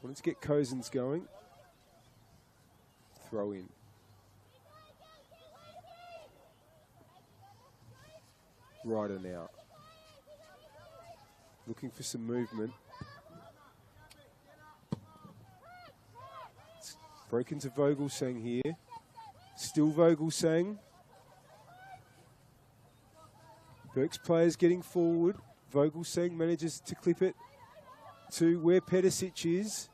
Wanted to get Cousins going. Throw in. Ryder now. Looking for some movement. It's broken to Vogelsang here. Still Vogelsang. Burke's players getting forward. Vogelsang manages to clip it to where Pedicic is.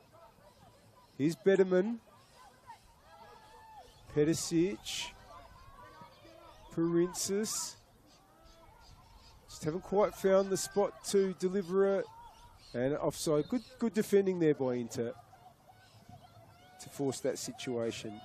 Here's Betterman. Pedicic. Parinsas. Just haven't quite found the spot to deliver it. And offside. Good defending there by Inter to force that situation.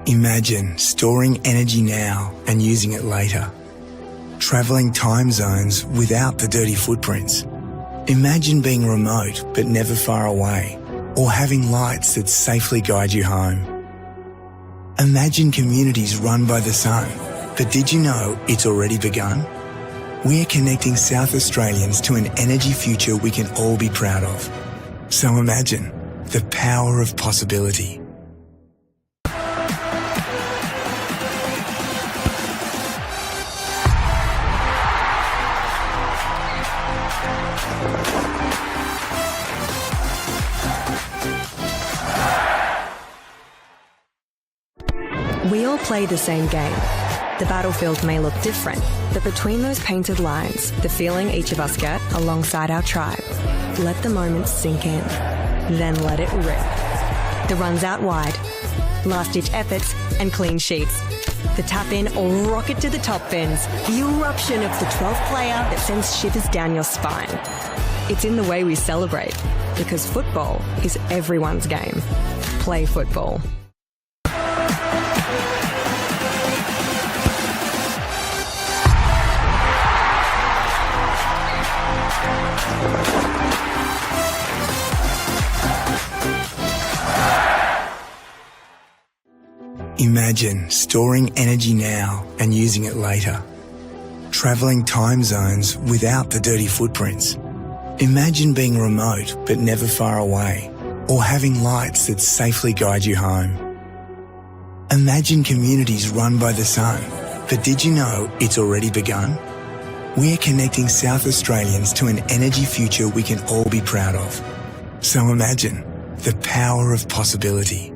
Imagine storing energy now and using it later. Travelling time zones without the dirty footprints. Imagine being remote but never far away, or having lights that safely guide you home. Imagine communities run by the sun, but did you know it's already begun? We're connecting South Australians to an energy future we can all be proud of. So imagine the power of possibility. We all play the same game. The battlefield may look different, but between those painted lines, the feeling each of us get alongside our tribe. Let the moment sink in, then let it rip. The runs out wide, last-ditch efforts and clean sheets. The tap-in or rocket to the top bins. The eruption of the 12th player that sends shivers down your spine. It's in the way we celebrate, because football is everyone's game. Play football. Imagine storing energy now and using it later. Travelling time zones without the dirty footprints. Imagine being remote but never far away, or having lights that safely guide you home. Imagine communities run by the sun, but did you know it's already begun? We're connecting South Australians to an energy future we can all be proud of. So imagine the power of possibility.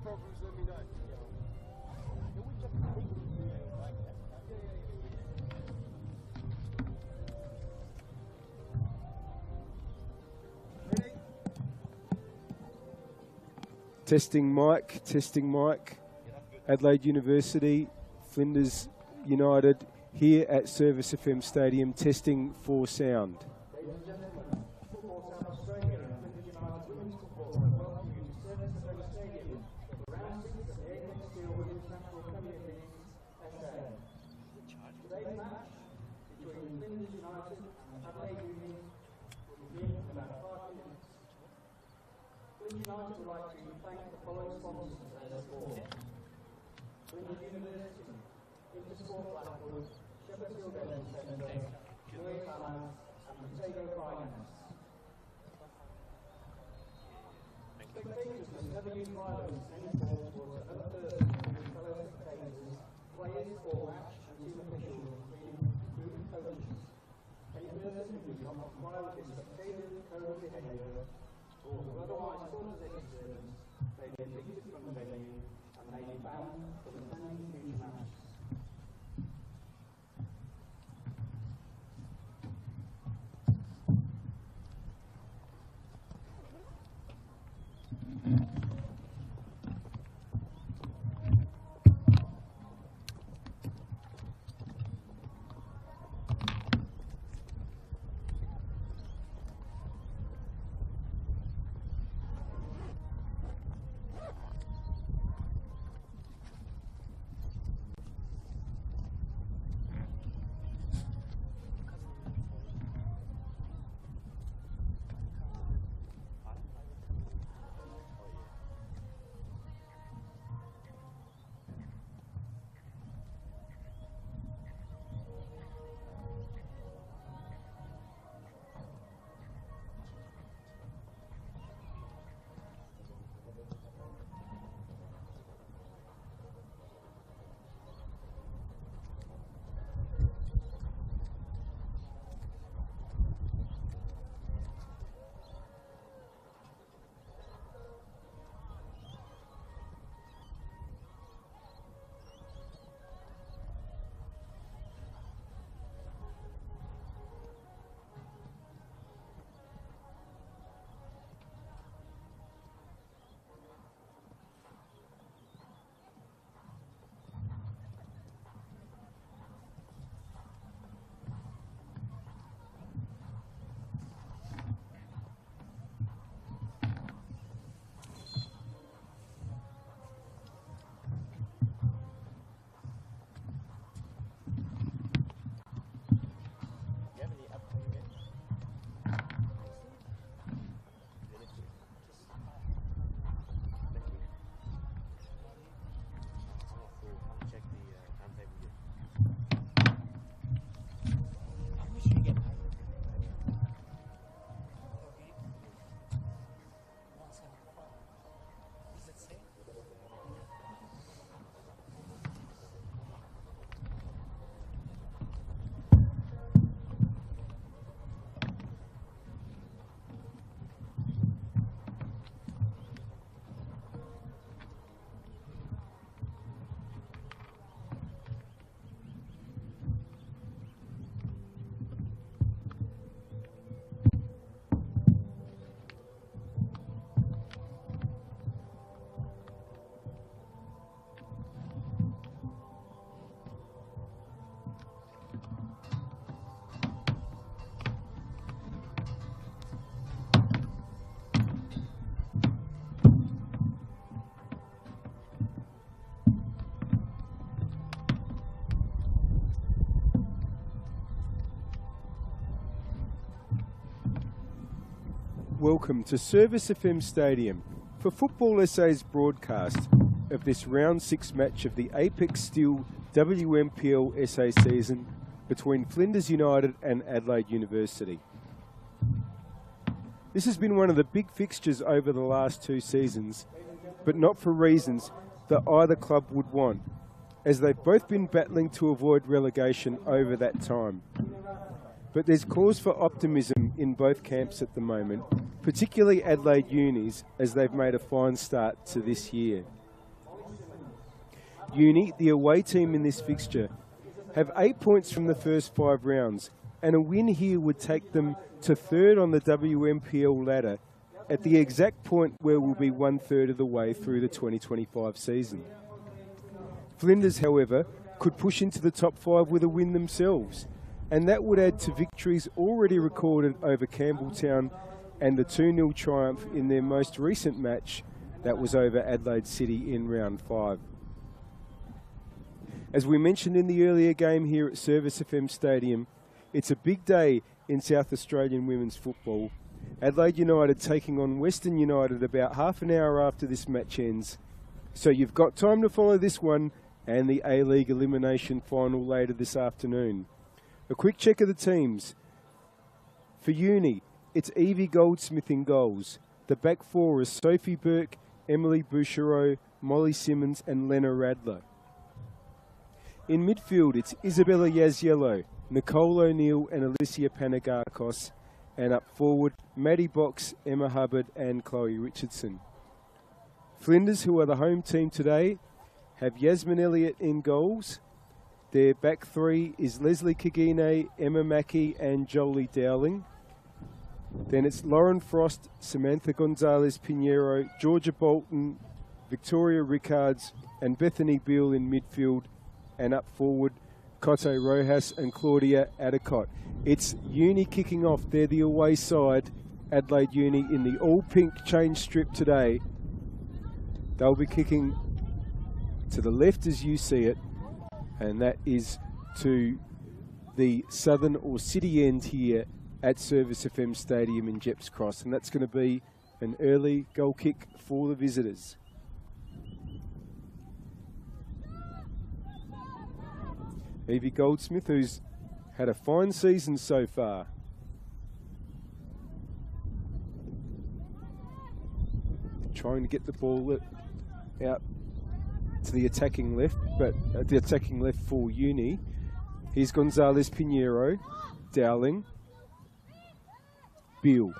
problems, let me know. Testing mic, testing mic. Adelaide University, Flinders United, here at Service FM Stadium, testing for sound. Ladies and gentlemen, Football South Australia and Flinders United Women's Football welcome you to Service FM Stadium for round 6 of the Apex Steel Women's National Premier League SA. Today's match between Flinders United and Adelaide Union will begin in about 5 minutes. Flinders United would like to thank the following sponsors for their support. Flinders University, Intersport Blackwood, Sheffield Evans Centre, Joy Finance, and Potato Finance. Spectators must never use violence in any form towards another person or fellow spectators, players or match and team officials, including coaches. Any person who does not comply with this spectator code of behaviour or who otherwise causes a disturbance may be evicted from the venue and may be banned from attending future matches. Welcome to Service FM Stadium for Football SA's broadcast of this round 6 match of the Apex Steel WNPLSA season between Flinders United and Adelaide University. This has been one of the big fixtures over the last 2 seasons, but not for reasons that either club would want, as they've both been battling to avoid relegation over that time. But there's cause for optimism in both camps at the moment, particularly Adelaide Unis, as they've made a fine start to this year. Uni, the away team in this fixture, have 8 points from the first 5 rounds, and a win here would take them to third on the WMPL ladder at the exact point where we'll be 1/3 of the way through the 2025 season. Flinders, however, could push into the top 5 with a win themselves, and that would add to victories already recorded over Campbelltown and the 2-0 triumph in their most recent match that was over Adelaide City in round 5. As we mentioned in the earlier game here at Service FM Stadium, it's a big day in South Australian women's football. Adelaide United taking on Western United about half an hour after this match ends. So you've got time to follow this one and the A-League elimination final later this afternoon. A quick check of the teams. For Uni, it's Evie Goldsmith in goals. The back four is Sophie Burke, Emily Bouchereau, Molly Simmons and Lena Radler. In midfield, it's Isabella Yaziello, Nicole O'Neill and Alicia Panagakos. And up forward, Maddie Box, Emma Hubbard and Chloe Richardson. Flinders, who are the home team today, have Yasmin Elliott in goals. Their back three is Leslie Kagine, Emma Mackey and Jolie Dowling. Then it's Lauren Frost, Samantha Gonzalez Pinheiro, Georgia Bolton, Victoria Rickards and Bethany Beale in midfield. And up forward, Cote Rojas and Claudia Adicott. It's Uni kicking off. They're the away side. Adelaide Uni in the all-pink change strip today. They'll be kicking to the left as you see it, and that is to the southern or city end here at Service FM Stadium in Jeps Cross, and that's going to be an early goal kick for the visitors. Evie Goldsmith, who's had a fine season so far. Trying to get the ball out to the attacking left, but the attacking left for Uni. Here's Gonzalez Pinheiro, Dowling, Beale.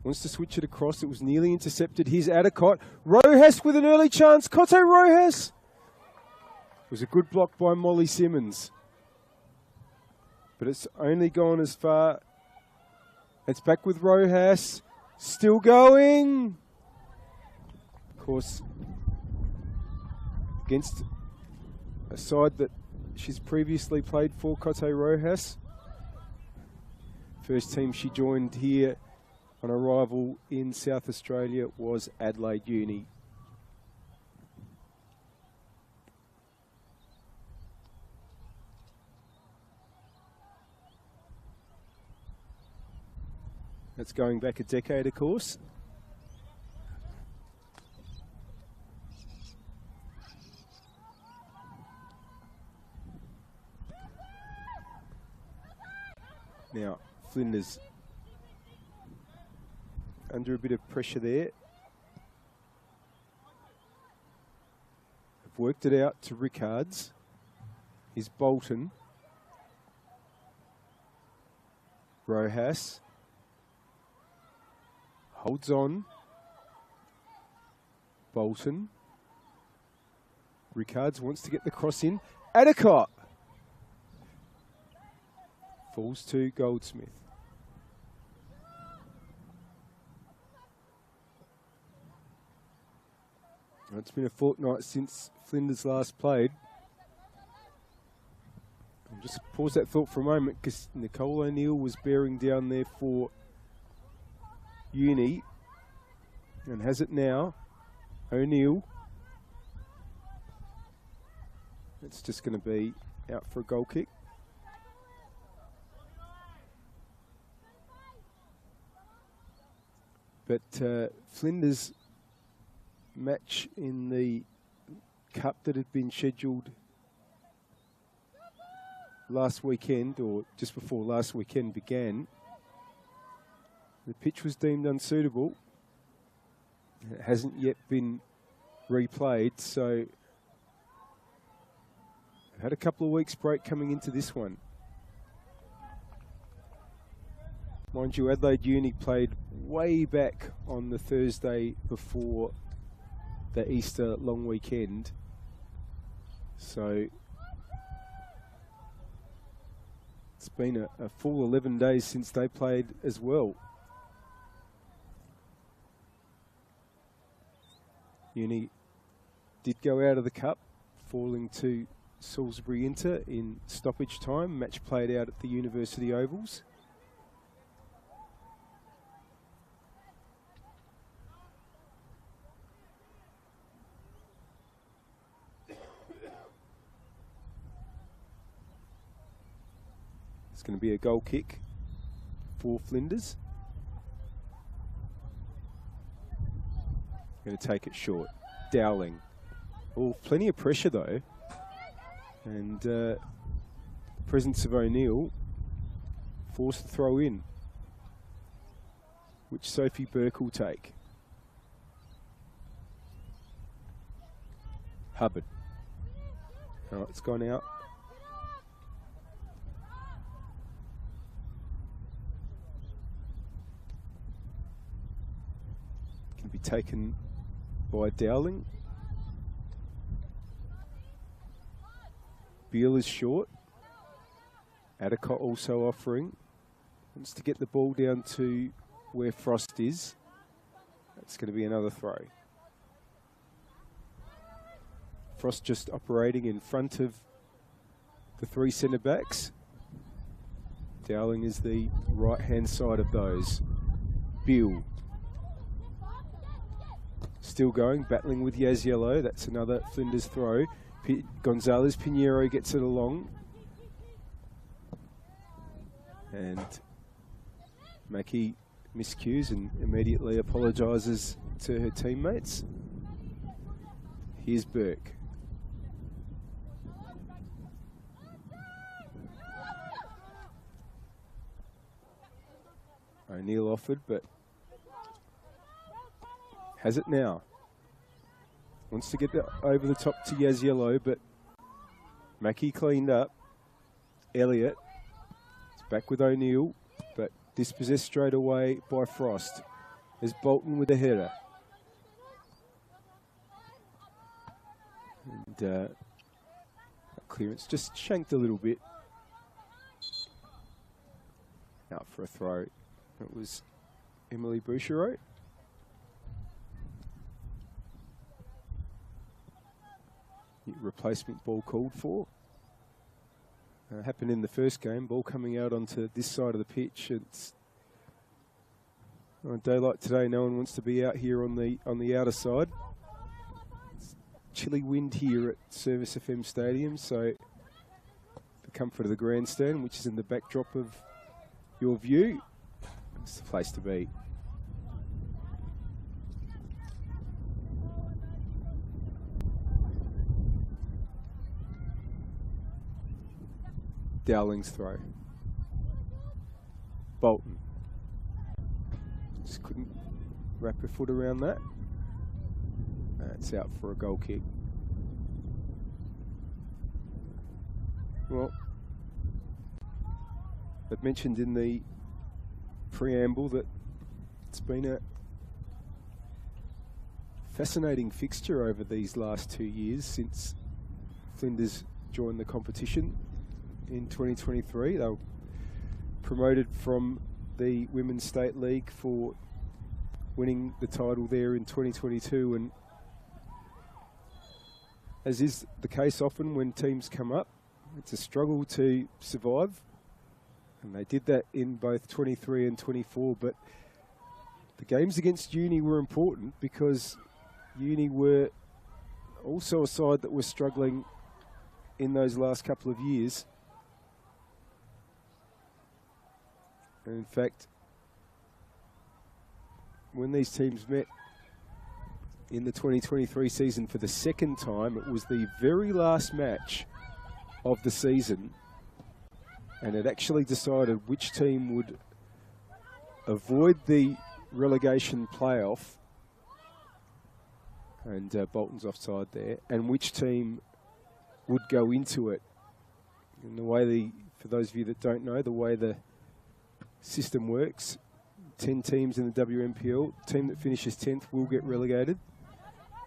Wants to switch it across. It was nearly intercepted. Here's Adicott. Rojas with an early chance. Cote Rojas. It was a good block by Molly Simmons. But it's only gone as far. It's back with Rojas. Still going. Of course, against a side that she's previously played for, Cote Rojas. First team she joined here on arrival in South Australia was Adelaide Uni. That's going back a decade, of course. Now, Flinders under a bit of pressure there. Have worked it out to Rickards. Is Bolton. Rojas. Holds on. Bolton. Rickards wants to get the cross in. Adicott. Falls to Goldsmith. It's been a fortnight since Flinders last played. I'll just pause that thought for a moment because Nicole O'Neill was bearing down there for Uni and has it now. O'Neill. It's just going to be out for a goal kick. But Flinders match in the cup that had been scheduled last weekend, or just before last weekend began, the pitch was deemed unsuitable. It hasn't yet been replayed, so I've had a couple of weeks break coming into this one. Mind you, Adelaide Uni played way back on the Thursday before the Easter long weekend. So it's been a full 11 days since they played as well. Uni did go out of the cup, falling to Salisbury Inter in stoppage time. Match played out at the University Ovals. It's going to be a goal kick for Flinders. Going to take it short. Dowling. Oh, plenty of pressure though. And the presence of O'Neill forced to throw in, which Sophie Burke will take. Hubbard. Oh, it's gone out. Can be taken by Dowling. Beale is short. Adicott also offering. Wants to get the ball down to where Frost is. That's going to be another throw. Frost just operating in front of the three centre backs. Dowling is the right-hand side of those. Beale. Still going, battling with Yaziello. That's another Flinders throw. Gonzalez Pinheiro gets it along. And Mackie miscues and immediately apologises to her teammates. Here's Burke. O'Neill offered, but has it now. Wants to get over the top to Yaziello, but Mackie cleaned up. Elliott is back with O'Neill, but dispossessed straight away by Frost. There's Bolton with a header. And that clearance just shanked a little bit. Out for a throw. It was Emily Bouchereau. Replacement ball called for. Happened in the first game. Ball coming out onto this side of the pitch. It's on a day like today. No one wants to be out here on the outer side. It's chilly wind here at Service FM Stadium, so the comfort of the grandstand, which is in the backdrop of your view, it's the place to be. Dowling's throw. Bolton. Just couldn't wrap her foot around that. It's out for a goal kick. Well, I've mentioned in the preamble that it's been a fascinating fixture over these last 2 years since Flinders joined the competition in 2023. They were promoted from the Women's State League for winning the title there in 2022, and as is the case often when teams come up, it's a struggle to survive, and they did that in both 23 and 24, but the games against Uni were important because Uni were also a side that was struggling in those last couple of years. And in fact, when these teams met in the 2023 season for the second time, it was the very last match of the season, and it actually decided which team would avoid the relegation playoff, and Bolton's offside there, and which team would go into it. And the way for those of you that don't know, the way the system works, 10 teams in the WNPL, team that finishes 10th will get relegated.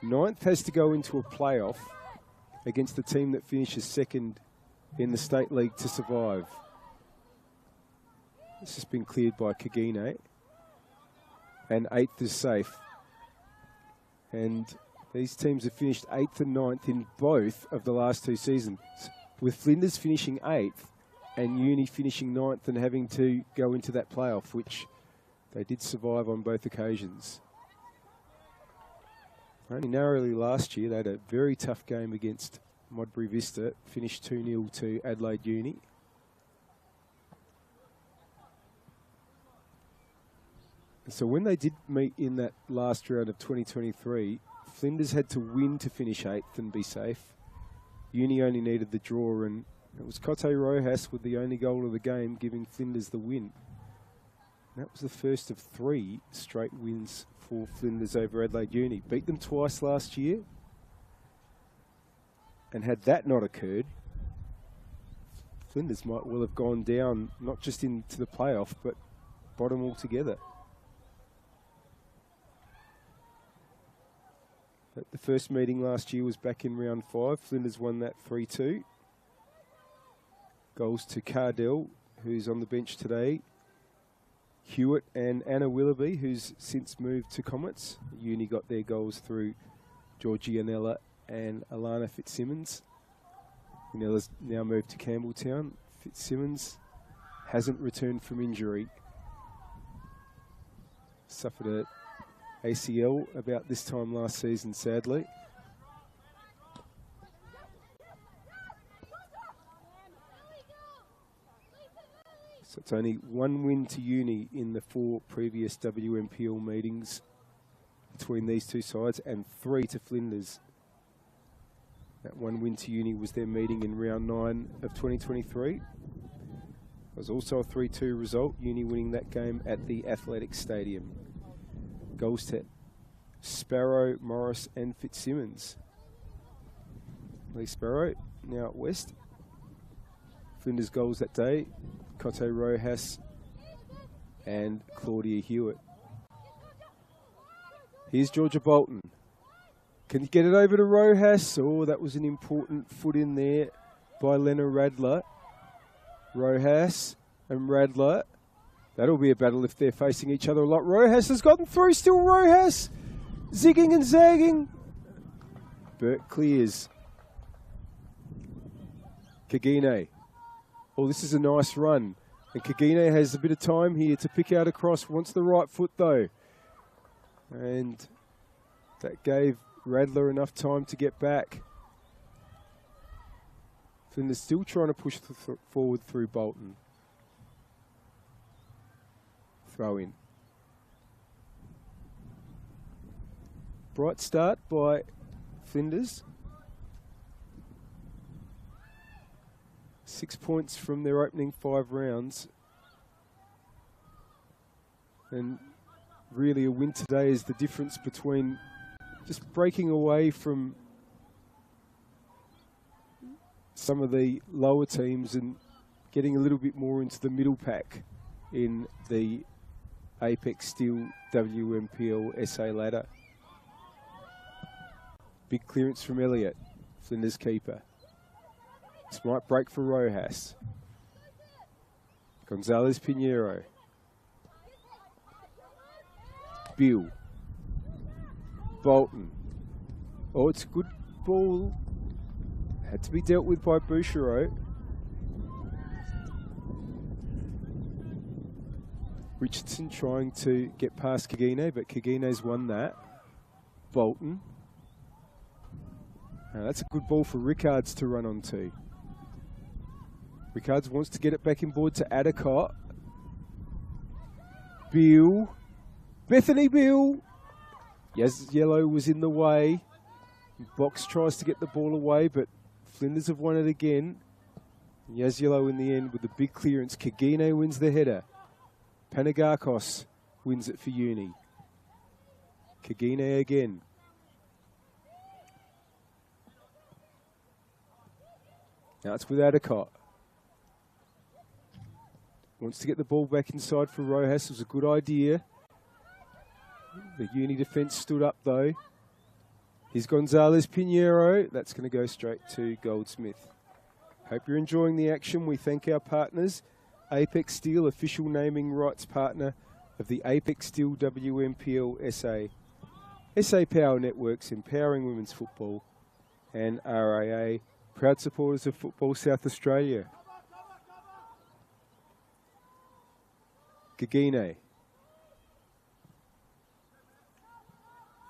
Ninth has to go into a playoff against the team that finishes second in the state league to survive. This has been cleared by Kagine. And 8th is safe. And these teams have finished 8th and 9th in both of the last 2 seasons, with Flinders finishing 8th and Uni finishing 9th and having to go into that playoff, which they did survive on both occasions. Only narrowly last year, they had a very tough game against Modbury Vista, finished 2-0 to Adelaide Uni. So when they did meet in that last round of 2023, Flinders had to win to finish 8th and be safe. Uni only needed the draw, and it was Cote Rojas with the only goal of the game, giving Flinders the win. That was the first of 3 straight wins for Flinders over Adelaide Uni. Beat them twice last year. And had that not occurred, Flinders might well have gone down, not just into the playoff, but bottom altogether. But the first meeting last year was back in round 5. Flinders won that 3-2. Goals to Cardell, who's on the bench today. Hewitt and Anna Willoughby, who's since moved to Comets. Uni got their goals through Georgianella and Alana Fitzsimmons. Anella's now moved to Campbelltown. Fitzsimmons hasn't returned from injury. Suffered a ACL about this time last season, sadly. So it's only 1 win to Uni in the 4 previous WMPL meetings between these 2 sides, and 3 to Flinders. That 1 win to Uni was their meeting in round 9 of 2023. It was also a 3-2 result, Uni winning that game at the Athletic Stadium. Goals to Sparrow, Morris and Fitzsimmons. Lee Sparrow now at West. Flinders goals that day, Cote Rojas and Claudia Hewitt. Here's Georgia Bolton. Can you get it over to Rojas? Oh, that was an important foot in there by Lena Radler. Rojas and Radler. That'll be a battle if they're facing each other a lot. Rojas has gotten through, still Rojas. Zigging and zagging. Burt clears. Kagine. Oh, this is a nice run. And Kagine has a bit of time here to pick out a cross. Wants the right foot though. And that gave Radler enough time to get back. Flinders still trying to push forward through Bolton. Throw in. Bright start by Flinders. 6 points from their opening 5 rounds. And really a win today is the difference between just breaking away from some of the lower teams and getting a little bit more into the middle pack in the Apex Steel WMPLSA ladder. Big clearance from Elliott, Flinders keeper. This might break for Rojas. Gonzalez Pinheiro. Bill. Bolton. Oh, it's a good ball. Had to be dealt with by Bouchereau. Richardson trying to get past Kagine, but Kagine's won that. Bolton. Now that's a good ball for Rickards to run onto. Rickards wants to get it back in board to Adicott. Bill. Bethany Bill. Yes, Yellow was in the way. Box tries to get the ball away, but Flinders have won it again. Yaz Yellow in the end with a big clearance. Kagine wins the header. Panagakos wins it for Uni. Kagine again. Now it's with Adicott. Wants to get the ball back inside for Rojas. It was a good idea. The Uni defence stood up though. Here's Gonzalez Pinheiro. That's going to go straight to Goldsmith. Hope you're enjoying the action. We thank our partners. Apex Steel, official naming rights partner of the Apex Steel WNPLSA. SA Power Networks, empowering women's football. And RAA, proud supporters of Football South Australia. Gagine.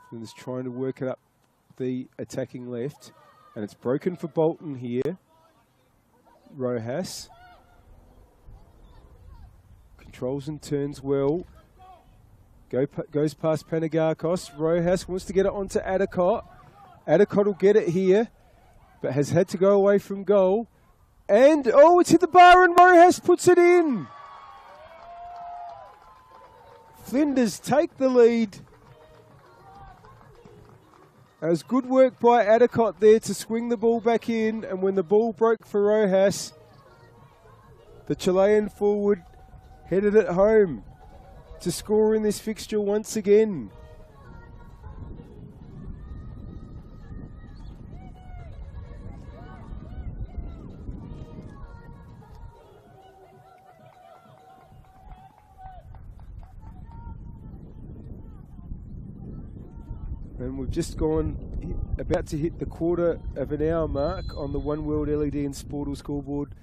Flinders trying to work it up the attacking left. And it's broken for Bolton here. Rojas. Controls and turns well. Goes past Panagakos. Rojas wants to get it onto Adicott. Adicott will get it here, but has had to go away from goal. And, oh, it's hit the bar and Rojas puts it in. Flinders take the lead. It was good work by Adicott there to swing the ball back in, and when the ball broke for Rojas, the Chilean forward headed it home to score in this fixture once again. And we've just about to hit the quarter of an hour mark on the One World LED and Sportal scoreboard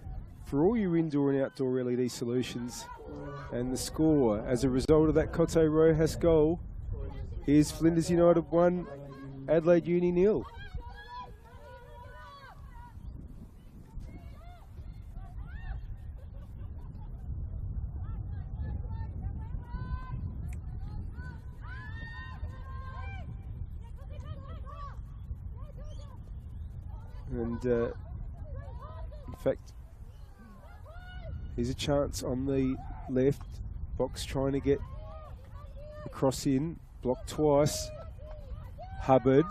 for all your indoor and outdoor LED solutions. And the score, as a result of that Cote Rojas goal, is Flinders United 1, Adelaide Uni 0. And in fact, here's a chance on the left. Box trying to get the cross in. Blocked twice. Hubbard.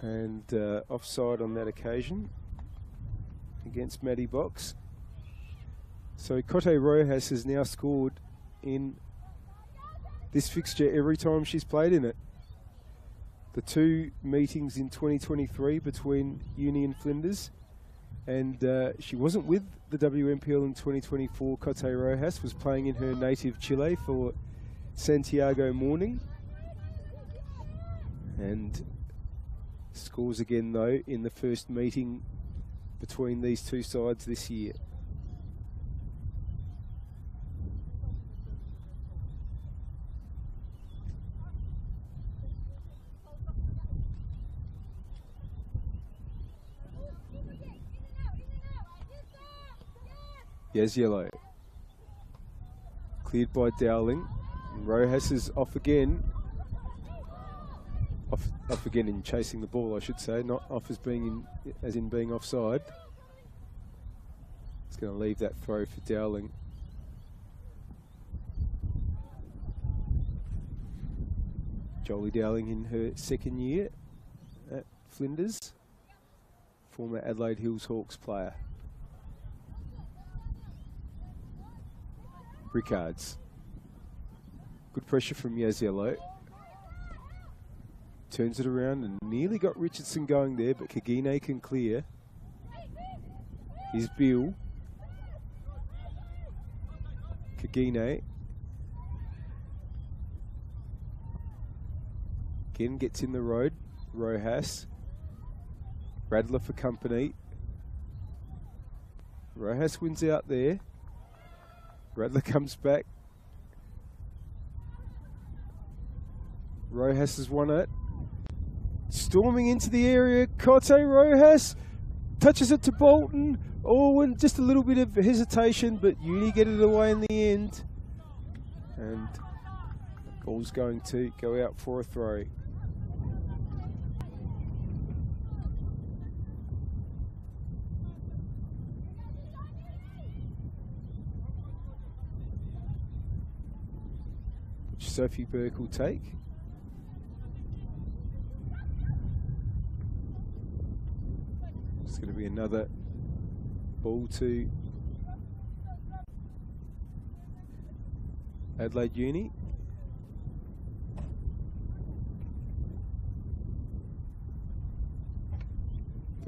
And offside on that occasion against Matty Box. So Cote Rojas has now scored in this fixture every time she's played in it. The two meetings in 2023 between Uni and Flinders, and she wasn't with the WNPL in 2024. Cote Rojas was playing in her native Chile for Santiago Morning, and scores again though in the first meeting between these two sides this year. Yes, yellow. Cleared by Dowling. Rojas is off again. Off again in chasing the ball, I should say. Not off as being being offside. It's going to leave that throw for Dowling. Jolie Dowling in her second year at Flinders. Former Adelaide Hills Hawks player. Rickards. Good pressure from Yaziello. Turns it around and nearly got Richardson going there, but Kagine can clear. Here's Bill. Kagine. Again gets in the road. Rojas. Radler for company. Rojas wins out there. Radler comes back. Rojas has won it. Storming into the area, Cote Rojas touches it to Bolton. Oh, and just a little bit of hesitation, but Uni get it away in the end. And the ball's going to go out for a throw. Sophie Burke will take. It's going to be another ball to Adelaide Uni.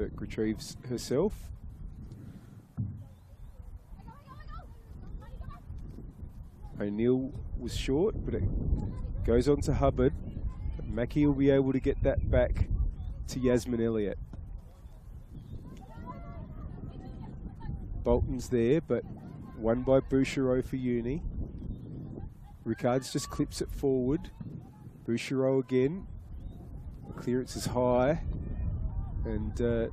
effort, retrieves herself. O'Neill was short, but it goes on to Hubbard. But Mackie will be able to get that back to Yasmin Elliott. Bolton's there, but won by Bouchereau for Uni. Ricards just clips it forward. Bouchereau again. Clearance is high and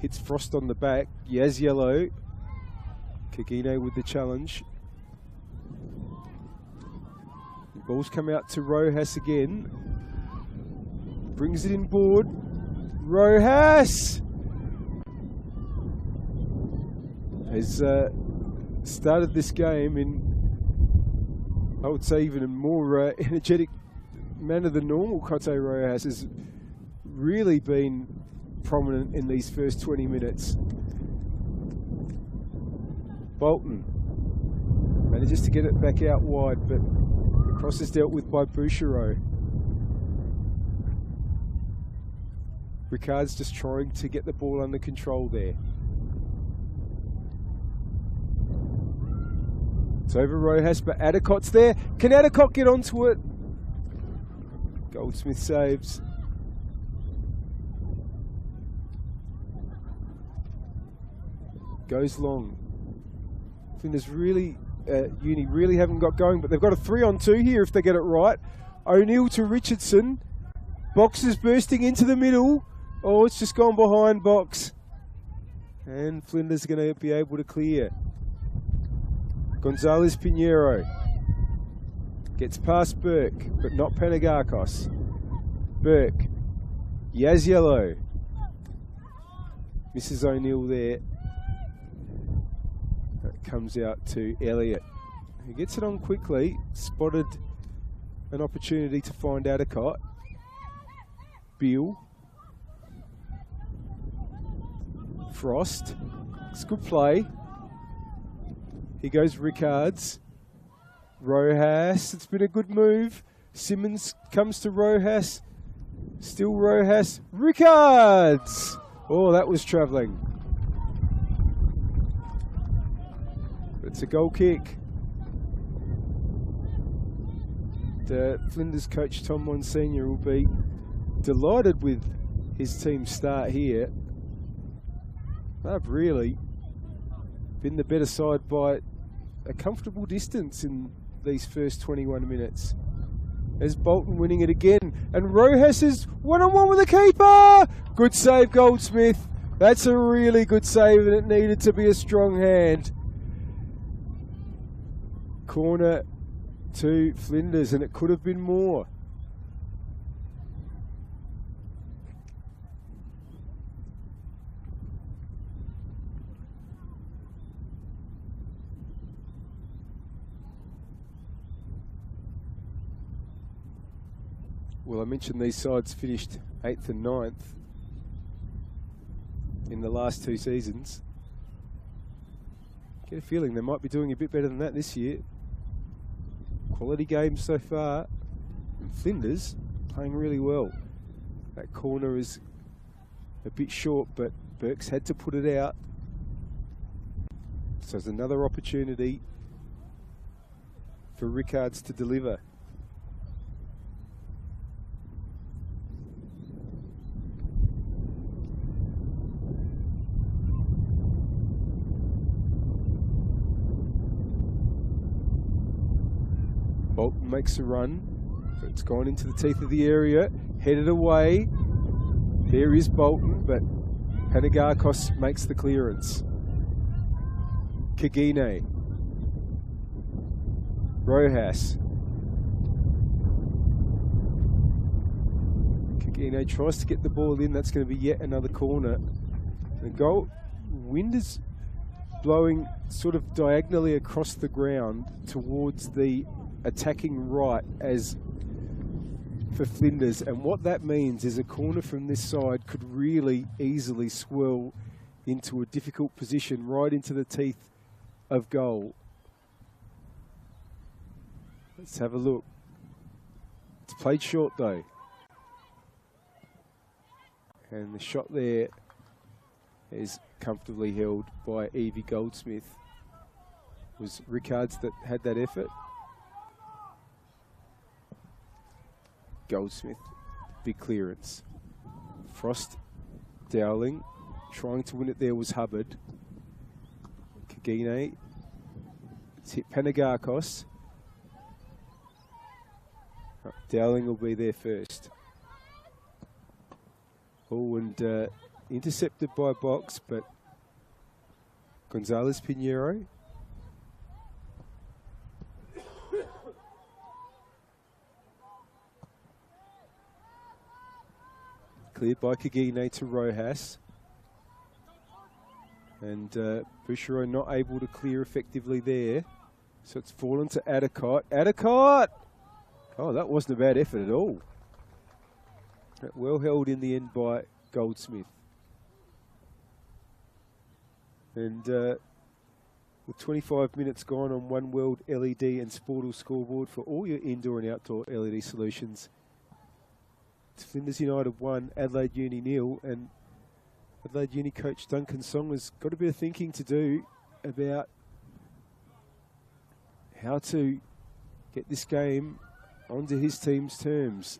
hits Frost on the back. Yaz yellow. Kagine with the challenge. The ball's come out to Rojas again. Brings it in board. Rojas has started this game in, I would say, even a more energetic manner than normal. Cote Rojas has really been prominent in these first 20 minutes. Bolton manages to get it back out wide, but the cross is dealt with by Bouchereau. Ricard's just trying to get the ball under control there. It's over Rojas, but Adcott's there. Can Adcott get onto it? Goldsmith saves. Goes long. Flinders really, Uni really haven't got going, but they've got a 3-on-2 here if they get it right. O'Neill to Richardson. Box is bursting into the middle. Oh, it's just gone behind Box. And Flinders are going to be able to clear. Gonzalez Pinheiro gets past Burke, but not Panagakos. Burke, Yaziello, Mrs. O'Neill there. That comes out to Elliott, who gets it on quickly. Spotted an opportunity to find Adcott. Beale, Frost, it's good play. Here goes Ricards. Rojas, it's been a good move. Simmons comes to Rojas. Still Rojas. Ricards! Oh, that was travelling. It's a goal kick. The Flinders coach Tom Monsignor will be delighted with his team's start here. They've really been the better side by a comfortable distance in these first 21 minutes. There's Bolton winning it again, and Rojas is one-on-one with the keeper. Good save, Goldsmith. That's a really good save, and it needed to be a strong hand. Corner to Flinders, and it could have been more. Well, I mentioned these sides finished 8th and 9th in the last 2 seasons. Get a feeling they might be doing a bit better than that this year. Quality games so far. And Flinders playing really well. That corner is a bit short, but Burke's had to put it out. So there's another opportunity for Ricards to deliver. Bolton makes a run. It's gone into the teeth of the area. Headed away. There is Bolton, but Panagakos makes the clearance. Kagine. Rojas. Kagine tries to get the ball in. That's going to be yet another corner. The goal. Wind is blowing sort of diagonally across the ground towards the attacking right as for Flinders, and what that means is a corner from this side could really easily swirl into a difficult position right into the teeth of goal. Let's have a look. It's played short though, and the shot there is comfortably held by Evie Goldsmith. It was Rickards that had that effort. Goldsmith, big clearance. Frost, Dowling, trying to win it there was Hubbard. Kagine, it's hit Panagakos. Dowling will be there first. Oh, and intercepted by Box, but Gonzalez Pinheiro. Cleared by Kagine to Rojas. And Bouchereau not able to clear effectively there. So it's fallen to Adicott. Adicott! Oh, that wasn't a bad effort at all. Well held in the end by Goldsmith. And with 25 minutes gone on One World LED and Sportal scoreboard for all your indoor and outdoor LED solutions. It's Flinders United 1, Adelaide Uni 0, and Adelaide Uni coach Duncan Song has got a bit of thinking to do about how to get this game onto his team's terms.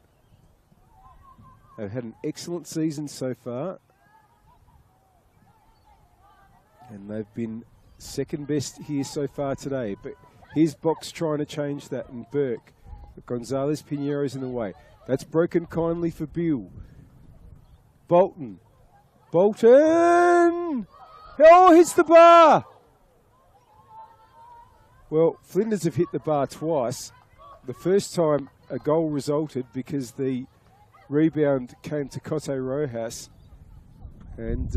They've had an excellent season so far, and they've been second best here so far today. But here's Box trying to change that, and Burke. But Gonzalez Pinheiro's in the way. That's broken kindly for Bill. Bolton. Bolton! Oh, hits the bar! Well, Flinders have hit the bar twice. The first time a goal resulted because the rebound came to Cote Rojas. And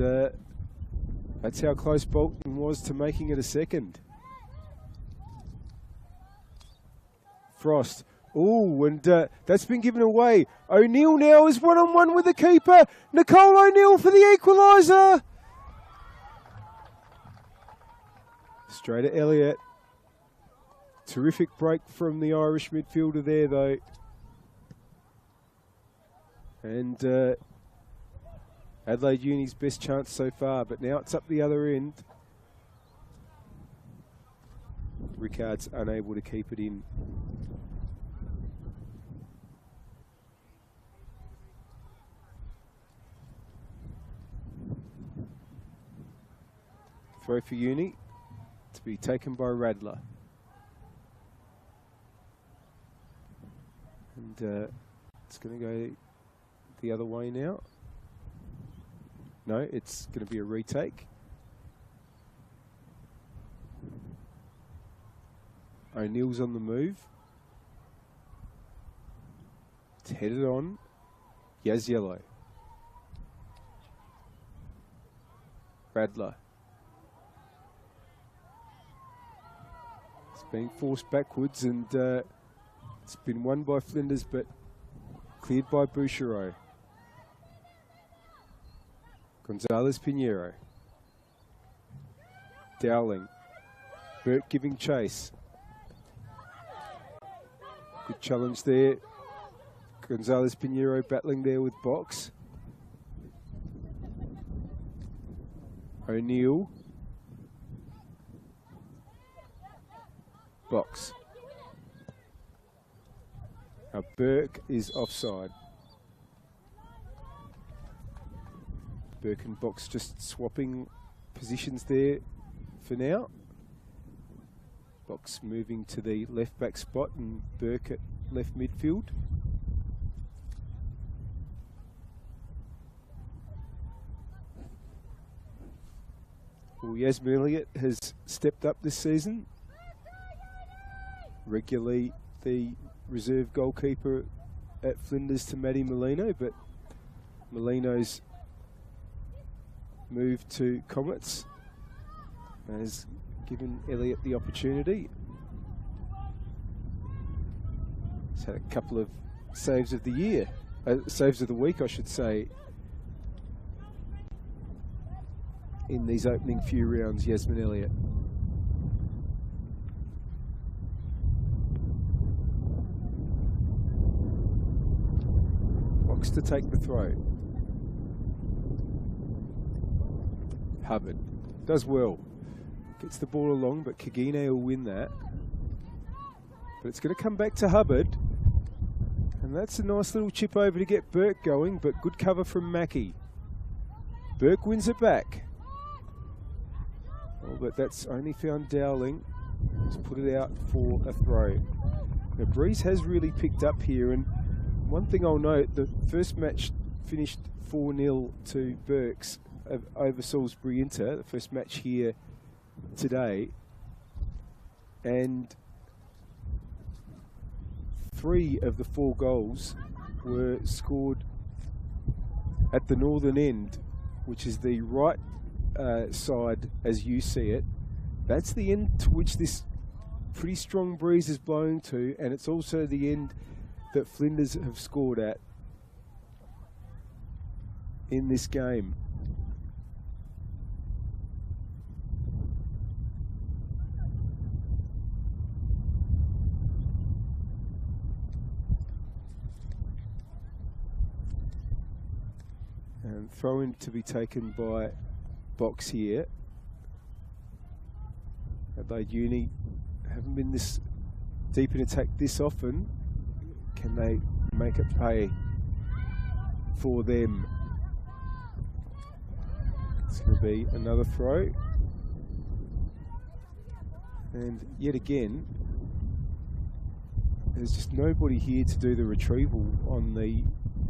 that's how close Bolton was to making it a second. Frost. Oh, and that's been given away. O'Neill now is one-on-one with the keeper. Nicole O'Neill for the equaliser. Straight at Elliott. Terrific break from the Irish midfielder there, though. And Adelaide Uni's best chance so far, but now it's up the other end. Rickards unable to keep it in. Throw for Uni to be taken by Radler. And it's going to go the other way now. No, it's going to be a retake. O'Neill's on the move. It's headed on. Yaz Yellow. Radler. It's being forced backwards, and it's been won by Flinders, but cleared by Bouchereau. Gonzalez Pinheiro. Dowling. Burke giving chase. Good challenge there. Gonzalez Pinheiro battling there with Box. O'Neill. Box. Now Burke is offside. Burke and Box just swapping positions there for now. Box moving to the left back spot and Burke at left midfield. Well, Yasmin Elliott has stepped up this season. Regularly the reserve goalkeeper at Flinders to Maddie Molino, but Molino's move to Comets has given Elliott the opportunity. He's had a couple of saves of the year, saves of the week, I should say, in these opening few rounds, Yasmin Elliott. Box to take the throw. Hubbard does well. Gets the ball along, but Kagine will win that. But it's going to come back to Hubbard. And that's a nice little chip over to get Burke going, but good cover from Mackie. Burke wins it back. Oh, but that's only found Dowling. He's put it out for a throw. The breeze has really picked up here, and one thing I'll note, the first match finished 4-0 to Burke's over Salisbury Inter, the first match here today. And 3 of the 4 goals were scored at the northern end, which is the right side as you see it. That's the end to which this pretty strong breeze is blowing to, and it's also the end that Flinders have scored at in this game. And throw in to be taken by Box here. Adelaide Uni haven't been this deep in attack this often. Can they make it pay for them? It's going to be another throw. And yet again, there's just nobody here to do the retrieval on the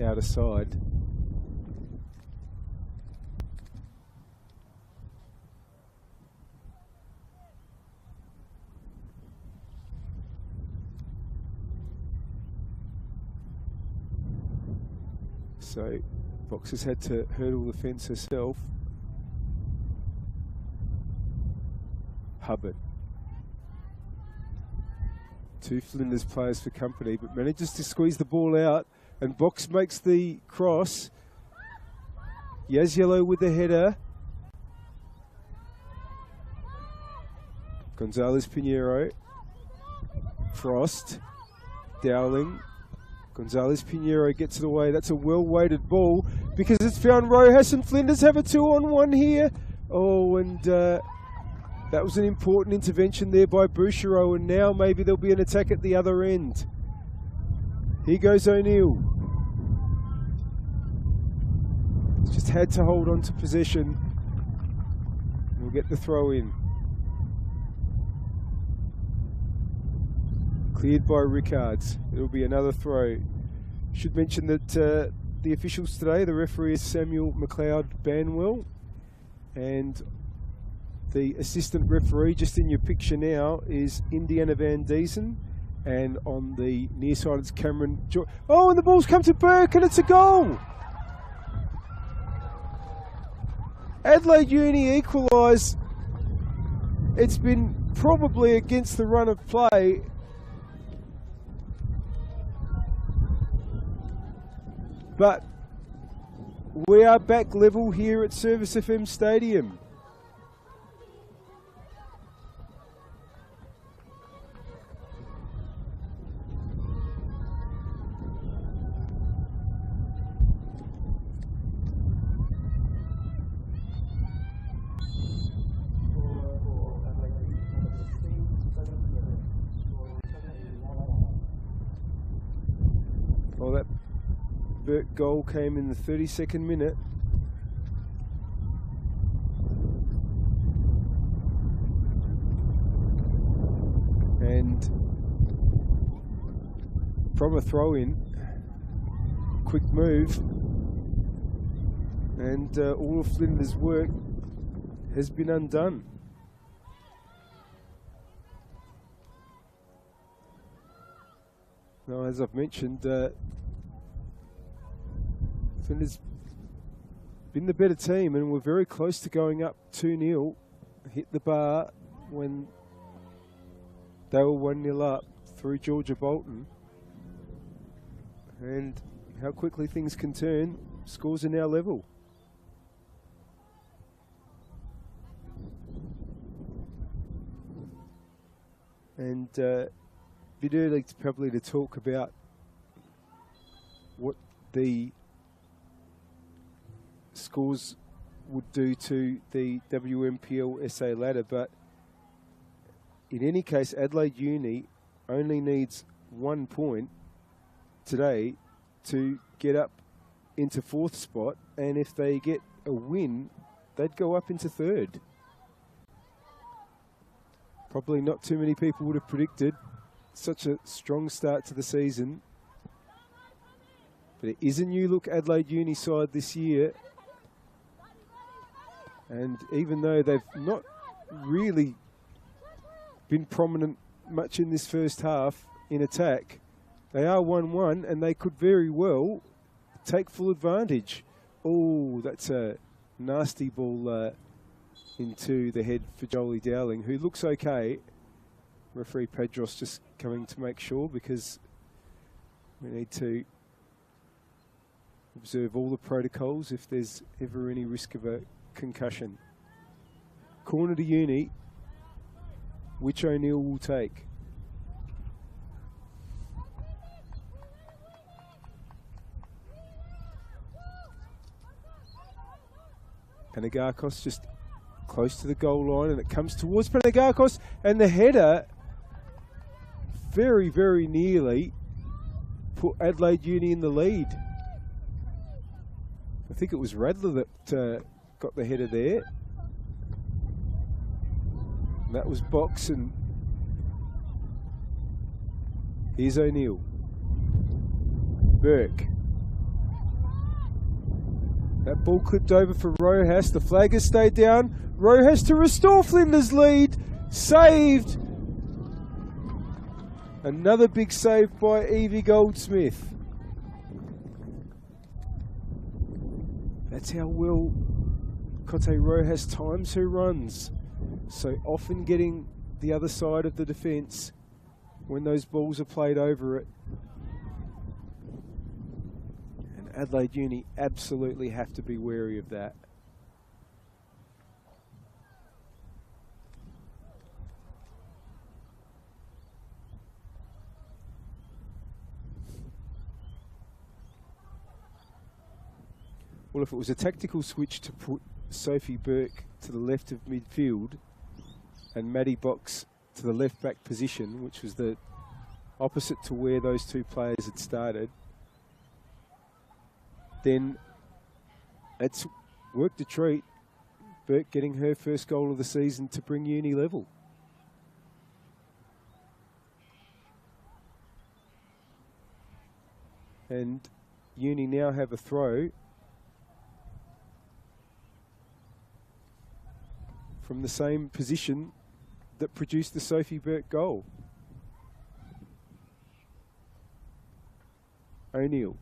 outer side. So Box has had to hurdle the fence herself. Hubbard. 2 Flinders players for company, but manages to squeeze the ball out, and Box makes the cross. Yaziello with the header. Gonzalez Pinheiro. Frost. Dowling. Gonzalez Pinheiro gets it away. That's a well-weighted ball because it's found Rojas, and Flinders have a 2-on-1 here. Oh, and that was an important intervention there by Bouchereau, and now maybe there'll be an attack at the other end. Here goes O'Neill. Just had to hold on to possession. We'll get the throw in. Cleared by Rickards. It'll be another throw. Should mention that the officials today, the referee is Samuel McLeod-Banwell, and the assistant referee, just in your picture now, is Indiana Van Diesen, and on the near side it's Cameron Oh, and the ball's come to Burke, and it's a goal! Adelaide Uni equalise. It's been probably against the run of play. But we are back level here at Service FM Stadium. Well, that Burke goal came in the 32nd minute. And from a throw-in, quick move, and all of Flinders' work has been undone. Now, as I've mentioned, Flinders been the better team, and we're very close to going up 2-0. Hit the bar when they were 1-0 up through Georgia Bolton. And how quickly things can turn. Scores are now level. And bit early probably to talk about what the scores would do to the WNPLSA ladder. But in any case, Adelaide Uni only needs 1 point today to get up into 4th spot, and if they get a win, they'd go up into 3rd. Probably not too many people would have predicted such a strong start to the season. But it is a new look Adelaide Uni side this year. And even though they've not really been prominent much in this first half in attack, they are 1-1 and they could very well take full advantage. Oh, that's a nasty ball into the head for Jolie Dowling, who looks okay. Referee Pedros just coming to make sure, because we need to observe all the protocols if there's ever any risk of a concussion. Corner to Uni, which O'Neill will take. Panagakos just close to the goal line, and it comes towards Panagakos, and the header very, very nearly put Adelaide Uni in the lead. I think it was Radler that got the header there. And that was Box, and here's O'Neill. Burke. That ball clipped over for Rojas. The flag has stayed down. Rojas to restore Flinders' lead. Saved. Another big save by Evie Goldsmith. That's how well Cote Rojas times her runs. So often getting the other side of the defence when those balls are played over it. And Adelaide Uni absolutely have to be wary of that. Well, if it was a tactical switch to put Sophie Burke to the left of midfield and Maddie Box to the left back position, which was the opposite to where those two players had started, then it's worked a treat. Burke getting her first goal of the season to bring Uni level. And Uni now have a throw from the same position that produced the Sophie Burke goal. O'Neill.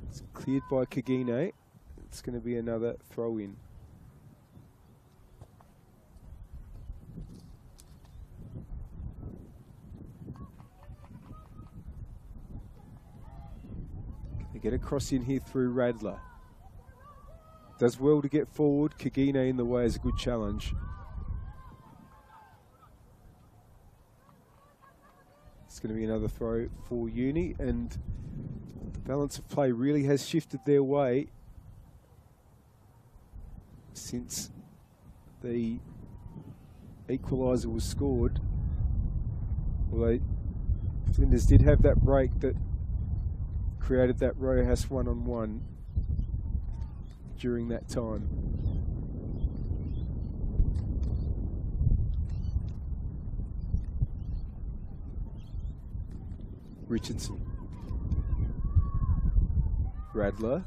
It's cleared by Kagine. It's going to be another throw in. Get a cross in here through Radler. Does well to get forward. Kagine in the way is a good challenge. It's going to be another throw for Uni, and the balance of play really has shifted their way since the equaliser was scored. Although Flinders did have that break that created that Rojas one-on-one during that time. Richardson. Radler.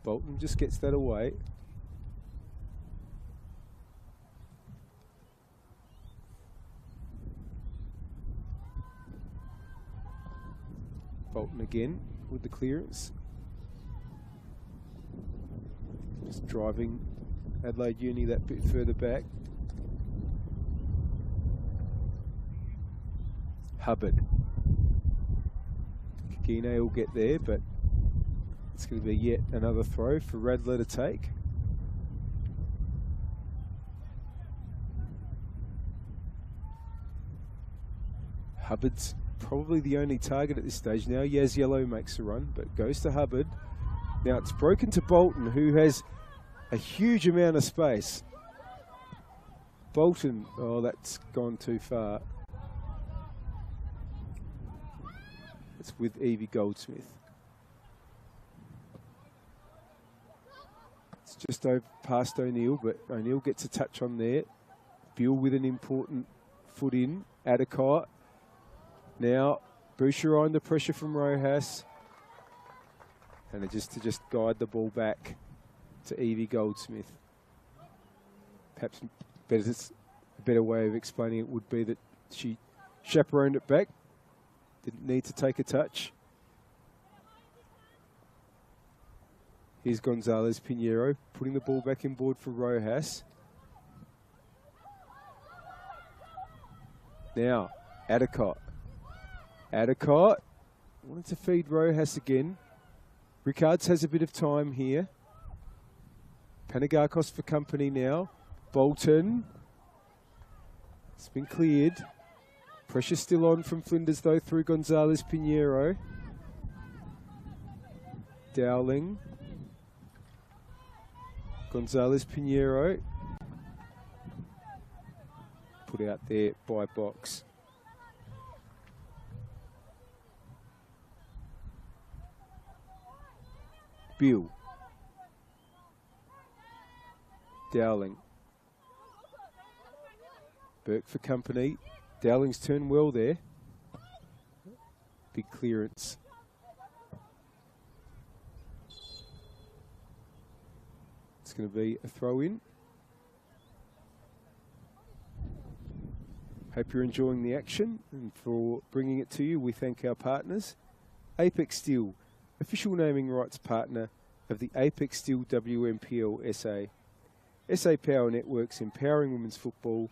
Bolton just gets that away. Bolton again with the clearance. Just driving Adelaide Uni that bit further back. Hubbard. Kagine will get there, but it's going to be yet another throw for Radler to take. Hubbard's probably the only target at this stage now. Yaz Yellow makes a run, but goes to Hubbard. Now it's broken to Bolton, who has a huge amount of space. Bolton, oh, that's gone too far. It's with Evie Goldsmith. It's just over past O'Neill, but O'Neill gets a touch on there. Beale with an important foot in. Adicott. Now, Boucher under pressure from Rojas. And just to guide the ball back to Evie Goldsmith. Perhaps a better way of explaining it would be that she chaperoned it back. Didn't need to take a touch. Here's Gonzalez Pinheiro putting the ball back in board for Rojas. Now, Adicott. Adicott wanted to feed Rojas again. Rickards has a bit of time here. Panagakos for company now. Bolton. It's been cleared. Pressure still on from Flinders though through Gonzalez Pinheiro. Dowling. Gonzalez Pinheiro. Put out there by Box. Beale. Dowling. Burke for company. Dowling's turned well there. Big clearance. It's going to be a throw in. Hope you're enjoying the action, and for bringing it to you, we thank our partners. Apex Steel, official naming rights partner of the Apex Steel WNPLSA. SA Power Networks empowering women's football,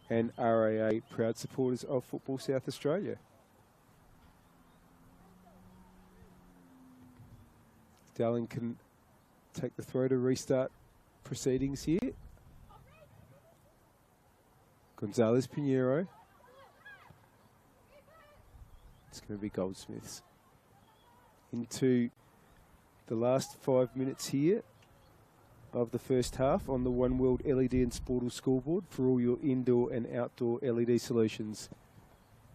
and RAA, proud supporters of Football South Australia. Dowling can take the throw to restart proceedings here. Gonzalez Pinheiro. It's going to be Goldsmiths. Into the last 5 minutes here of the first half on the One World LED and Sportal scoreboard for all your indoor and outdoor LED solutions.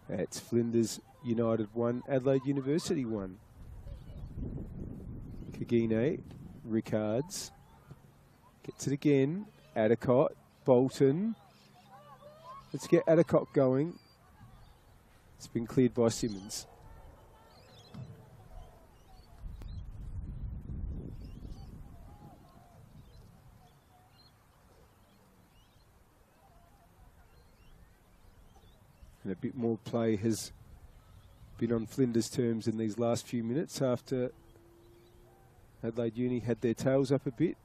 That's Flinders United 1, Adelaide University 1. Kagine, Rickards, gets it again, Adicott, Bolton. Let's get Adicott going. It's been cleared by Simmons. And a bit more play has been on Flinders' terms in these last few minutes after Adelaide Uni had their tails up a bit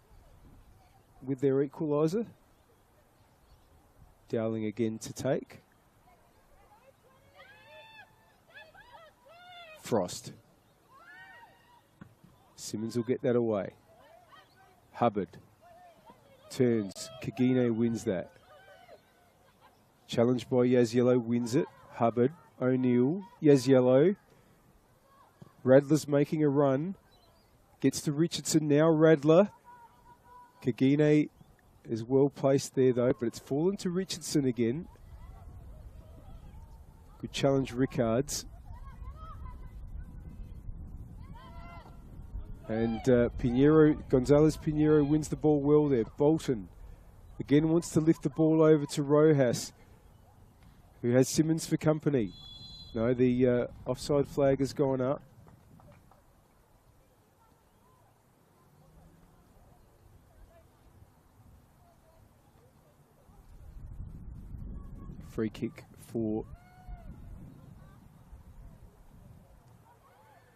with their equaliser. Dowling again to take. Frost. Simmons will get that away. Hubbard. Turns. Kagine wins that. Challenged by Yaziello, wins it. Hubbard, O'Neill, Yaziello. Radler's making a run. Gets to Richardson now, Radler. Kagine is well placed there though, but it's fallen to Richardson again. Good challenge, Rickards. And Pinheiro, Gonzalez Pinheiro wins the ball well there. Bolton again wants to lift the ball over to Rojas, who has Simmons for company. No, the offside flag has gone up. Free kick for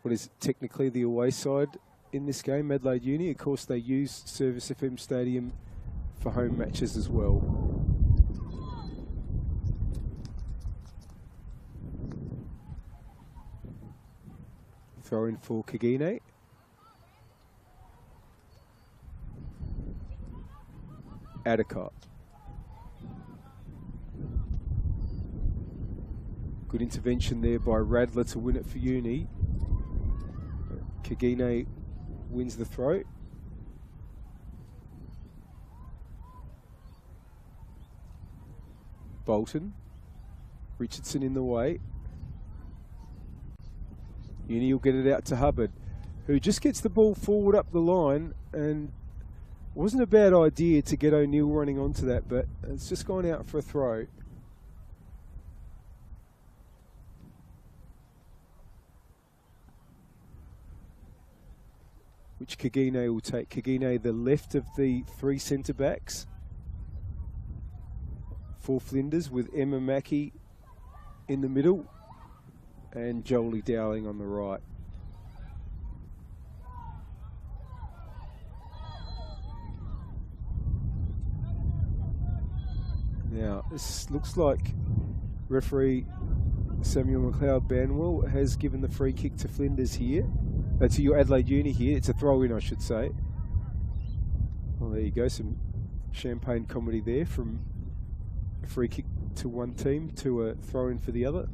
what is technically the away side in this game, Adelaide Uni. Of course, they use Service FM Stadium for home matches as well. Throw in for Kagine. Adicott. Good intervention there by Radler to win it for Uni. Kagine wins the throw. Bolton. Richardson in the way. Uni will get it out to Hubbard, who just gets the ball forward up the line, and wasn't a bad idea to get O'Neill running onto that, but it's just gone out for a throw. Which Kagine will take. Kagine, the left of the three centre backs for Flinders, with Emma Mackey in the middle and Jolie Dowling on the right. Now, this looks like referee Samuel McLeod-Banwell has given the free kick to Flinders here. To your Adelaide Uni here. It's a throw-in, I should say. Well, there you go. Some champagne comedy there, from a free kick to one team to a throw-in for the other.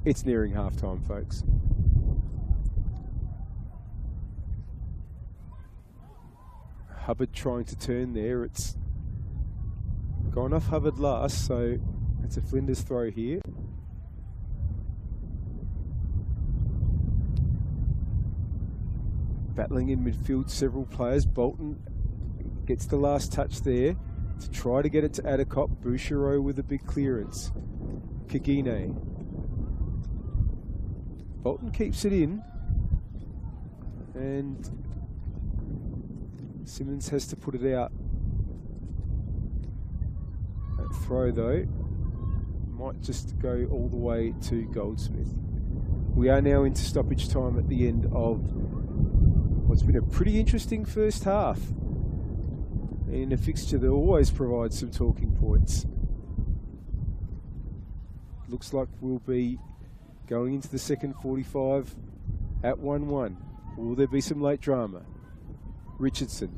It's nearing half-time, folks. Hubbard trying to turn there. It's gone off Hubbard last, so it's a Flinders throw here. Battling in midfield, several players. Bolton gets the last touch there to try to get it to Addercott. Bouchereau with a big clearance. Kagine. Bolton keeps it in, and Simmons has to put it out. That throw, though, might just go all the way to Goldsmith. We are now into stoppage time at the end of what's been a pretty interesting first half in a fixture that always provides some talking points. Looks like we'll be going into the second 45 at 1-1. Will there be some late drama? Richardson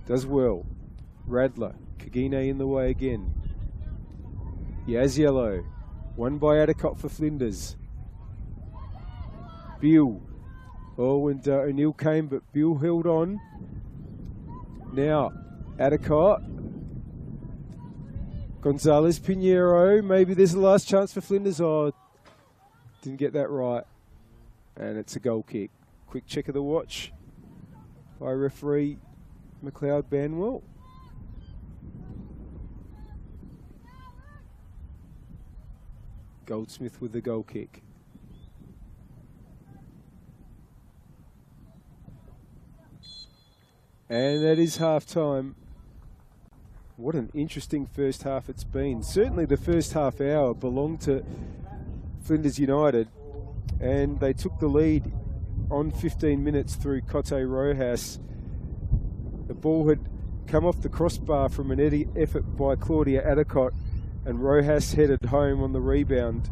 does well. Radler, Kagine in the way again. Yaziello, won by Addercott for Flinders. Beale. Oh, and O'Neill came, but Beale held on. Now, Addercott. Gonzalez, Pinheiro. Maybe there's the last chance for Flinders. Oh, didn't get that right. And it's a goal kick. Quick check of the watch by referee McLeod-Banwell. Goldsmith with the goal kick. And that is half time. What an interesting first half it's been. Certainly the first half hour belonged to Flinders United, and they took the lead on 15 minutes through Cote Rojas. The ball had come off the crossbar from an effort by Claudia Addercott, and Rojas headed home on the rebound.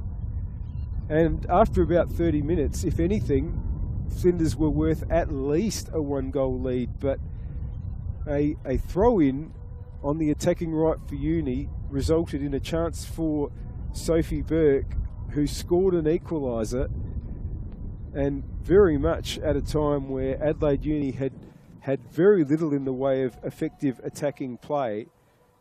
And after about 30 minutes, if anything, Flinders were worth at least a one-goal lead, but a throw-in on the attacking right for Uni resulted in a chance for Sophie Burke, who scored an equaliser, and very much at a time where Adelaide Uni had very little in the way of effective attacking play,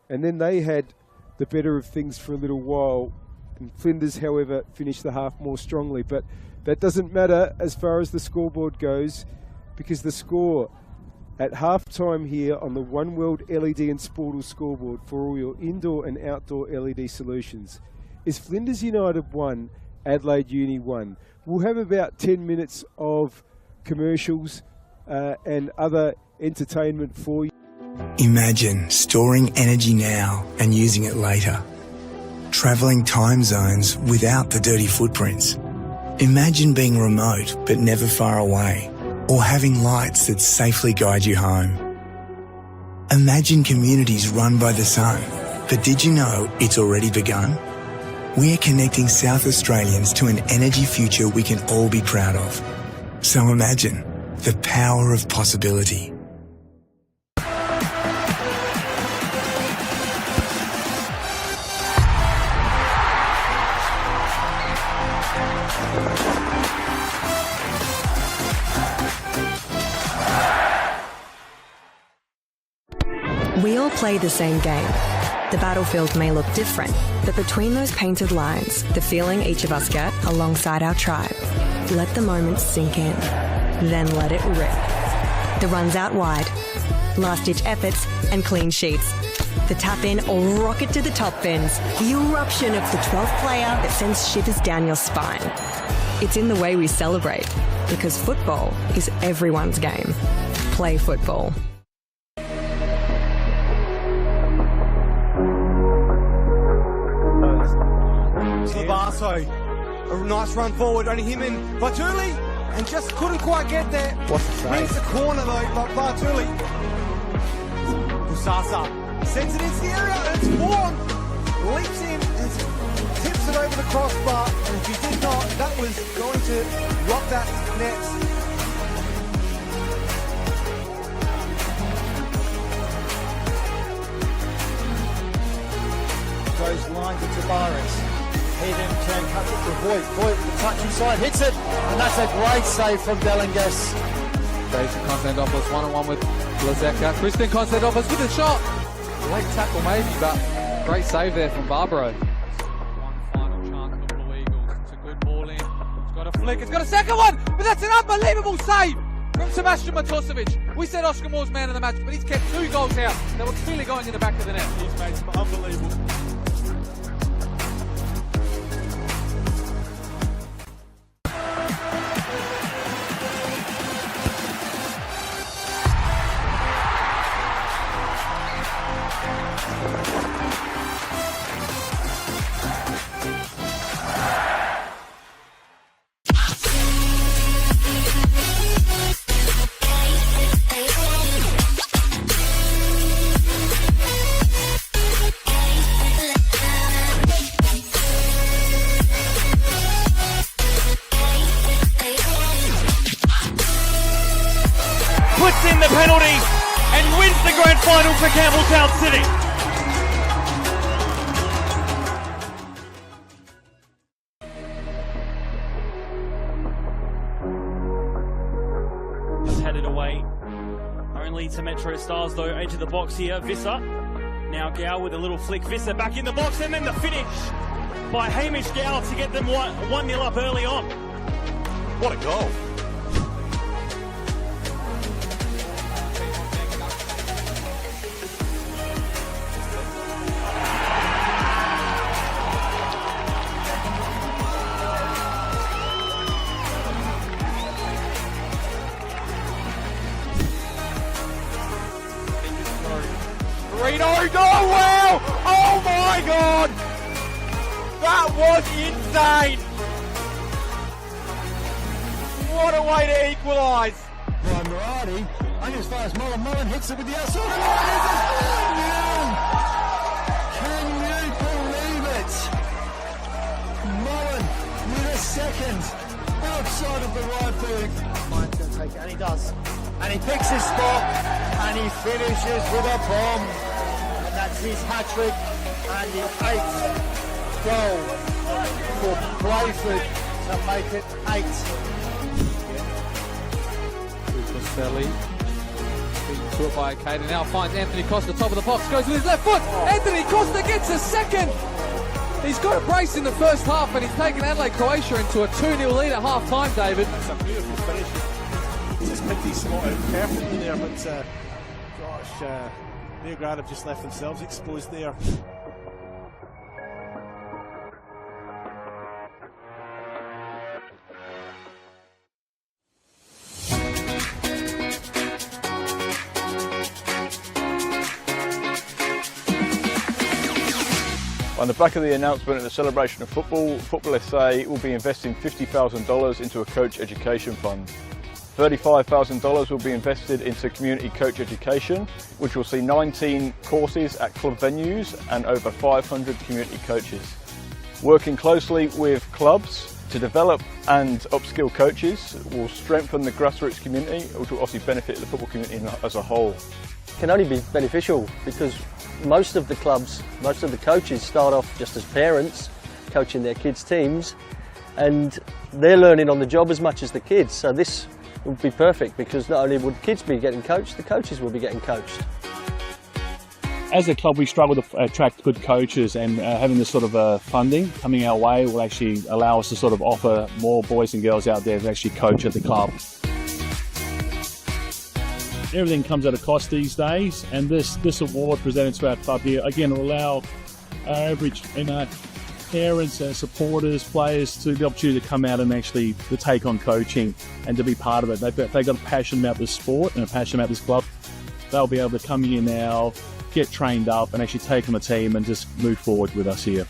and then they had the better of things for a little while. And Flinders, however, finished the half more strongly, but that doesn't matter as far as the scoreboard goes, because the score at half-time here on the One World LED and Sportal scoreboard for all your indoor and outdoor LED solutions is Flinders United 1, Adelaide Uni 1. We'll have about 10 minutes of commercials and other entertainment for you. Imagine storing energy now and using it later. Travelling time zones without the dirty footprints. Imagine being remote but never far away, or having lights that safely guide you home. Imagine communities run by the sun, but did you know it's already begun? We're connecting South Australians to an energy future we can all be proud of. So imagine the power of possibility. We all play the same game. The battlefield may look different, but between those painted lines, the feeling each of us get alongside our tribe. Let the moment sink in, then let it rip. The runs out wide, last-ditch efforts and clean sheets. The tap-in or rocket to the top bins. The eruption of the 12th player that sends shivers down your spine. It's in the way we celebrate, because football is everyone's game. Play football. Labasso, a nice run forward, only him and Bartuli, and just couldn't quite get there. What's the save? Hits the corner though, but Bartuli. Busasa sends it into the area, and it's Vaughan. Leaps in and tips it over the crossbar, and if he did not, that was going to rock that net. Goes line to Tavares. He then cuts it to Voigt. Voigt with the touch inside, hits it, and that's a great save from Delinges. Jason Konstantinopoulos one-on-one with Lazeka. Crispin Konstantinopoulos with a shot. Late tackle maybe, but great save there from Barbaro. One final chance for the Blue Eagles. It's a good ball in. It's got a flick. It's got a second one, but that's an unbelievable save from Sebastian Matosevic. We said Oscar Moore's man of the match, but he's kept 2 goals out that were clearly going in the back of the net. He's made some unbelievable. Puts in the penalty and wins the grand final for Campbelltown City. He's headed away. Only to Metro Stars though, edge of the box here. Visser. Now Gow with a little flick. Visser back in the box, and then the finish by Hamish Gow to get them 1-0 up early on. What a goal. Oh wow! Oh my god! That was insane! What a way to equalise! Brian Murati, only as far as Mullen. Mullen hits it with the outside line. Can you believe it? Mullen with a second outside of the right boot. Mine's going to take it, and he does. And he picks his spot, and he finishes with a bomb. And that's his hat-trick, and the 8th goal for Playford to make it 8. Costelli beaten to it by Caden. Now finds Anthony Costa, top of the box, goes with his left foot. Anthony Costa gets a second. He's got a brace in the first half, and he's taken Adelaide Croatia into a 2-0 lead at half time, David. That's a beautiful finish. He's just picked his spot out perfectly there, but gosh, Neograd have just left themselves exposed there. On the back of the announcement at the celebration of football, NPLSA will be investing $50,000 into a coach education fund. $35,000 will be invested into community coach education, which will see 19 courses at club venues and over 500 community coaches. Working closely with clubs to develop and upskill coaches will strengthen the grassroots community, which will obviously benefit the football community as a whole. It can only be beneficial because most of the clubs, most of the coaches start off just as parents coaching their kids' teams, and they're learning on the job as much as the kids. So this would be perfect because not only would kids be getting coached, the coaches will be getting coached. as a club, we struggle to attract good coaches, and having this sort of funding coming our way will actually allow us to sort of offer more boys and girls out there to actually coach at the club. Everything comes at a cost these days, and this award presented to our club here, again, will allow our average parents, supporters, players to the opportunity to come out and actually to take on coaching and to be part of it. They've got a passion about this sport and a passion about this club. They'll be able to come here now, get trained up and actually take on the team and just move forward with us here.